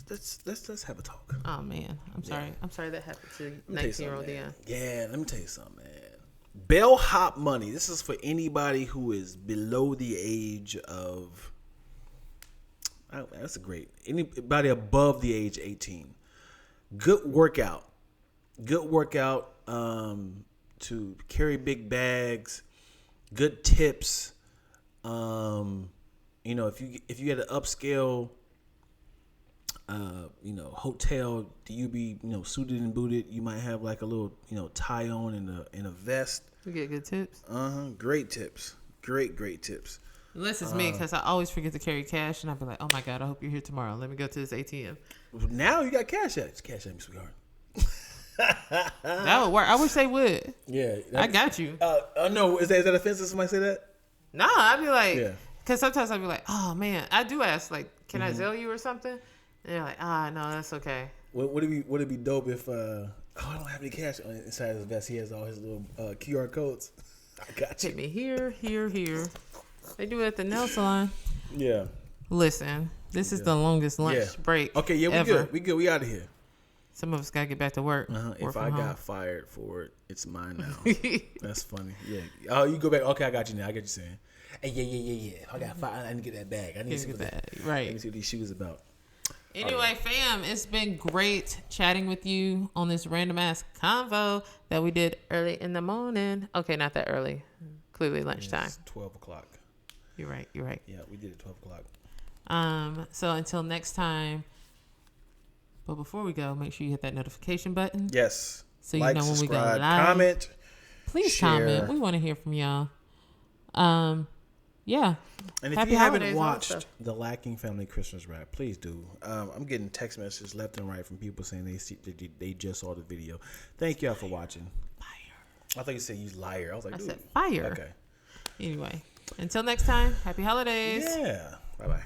Speaker 2: let's have a talk.
Speaker 1: Oh man, I'm sorry. Yeah. I'm sorry that happened to 19-year-old Dion.
Speaker 2: Yeah, let me tell you something, man. Bellhop money. This is for anybody who is below the age of. That's a great. Anybody above the age 18. Good workout. To carry big bags. Good tips. If you had an upscale, hotel, do you be, suited and booted? You might have like a little, tie on and a vest.
Speaker 1: You get good tips.
Speaker 2: Great tips. Great tips.
Speaker 1: Unless it's me, because I always forget to carry cash, and I'll be like, oh my God, I hope you're here tomorrow. Let me go to this ATM.
Speaker 2: Now you got cash at it. Cash at me, sweetheart.
Speaker 1: That would work. I wish they would.
Speaker 2: Yeah,
Speaker 1: I got you.
Speaker 2: No, is that offensive? Somebody say that?
Speaker 1: No, I'd be like,
Speaker 2: Yeah.
Speaker 1: because sometimes I'd be like, oh man, I do ask like, can I Zelle you or something? And they're like, no, that's okay.
Speaker 2: Would it be dope if I don't have any cash inside his vest. He has all his little QR codes. I got you.
Speaker 1: Hit me here, here, here. They do it at the nail salon.
Speaker 2: Yeah.
Speaker 1: Listen, this is the longest lunch break.
Speaker 2: Okay, yeah, we
Speaker 1: ever.
Speaker 2: good. We good. We out of here.
Speaker 1: Some of us gotta get back to work.
Speaker 2: If I got fired for it, it's mine now. That's funny. Yeah. Oh, you go back. Okay, I got you now. I get you saying. Hey, yeah. I got fired. I need to get that bag. I need to see what
Speaker 1: right.
Speaker 2: Let me see what these shoes about.
Speaker 1: Anyway, fam, it's been great chatting with you on this random ass convo that we did early in the morning. Okay, not that early. Clearly lunchtime.
Speaker 2: It's 12 o'clock.
Speaker 1: You're right.
Speaker 2: Yeah, we did it 12 o'clock.
Speaker 1: So until next time. But before we go, make sure you hit that notification button.
Speaker 2: Yes.
Speaker 1: So you know when we go live.
Speaker 2: Comment.
Speaker 1: Please
Speaker 2: share.
Speaker 1: comment. We want to hear from y'all. Yeah.
Speaker 2: And if you haven't watched the Lacking Family Christmas Wrap, please do. I'm getting text messages left and right from people saying they just saw the video. Thank y'all for watching. Fire. I thought you said you liar. I was like,
Speaker 1: I
Speaker 2: dude.
Speaker 1: said fire.
Speaker 2: Okay.
Speaker 1: Anyway, until next time, happy holidays.
Speaker 2: Yeah. Bye-bye.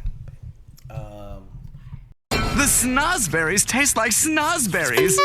Speaker 3: The snozberries taste like snozberries.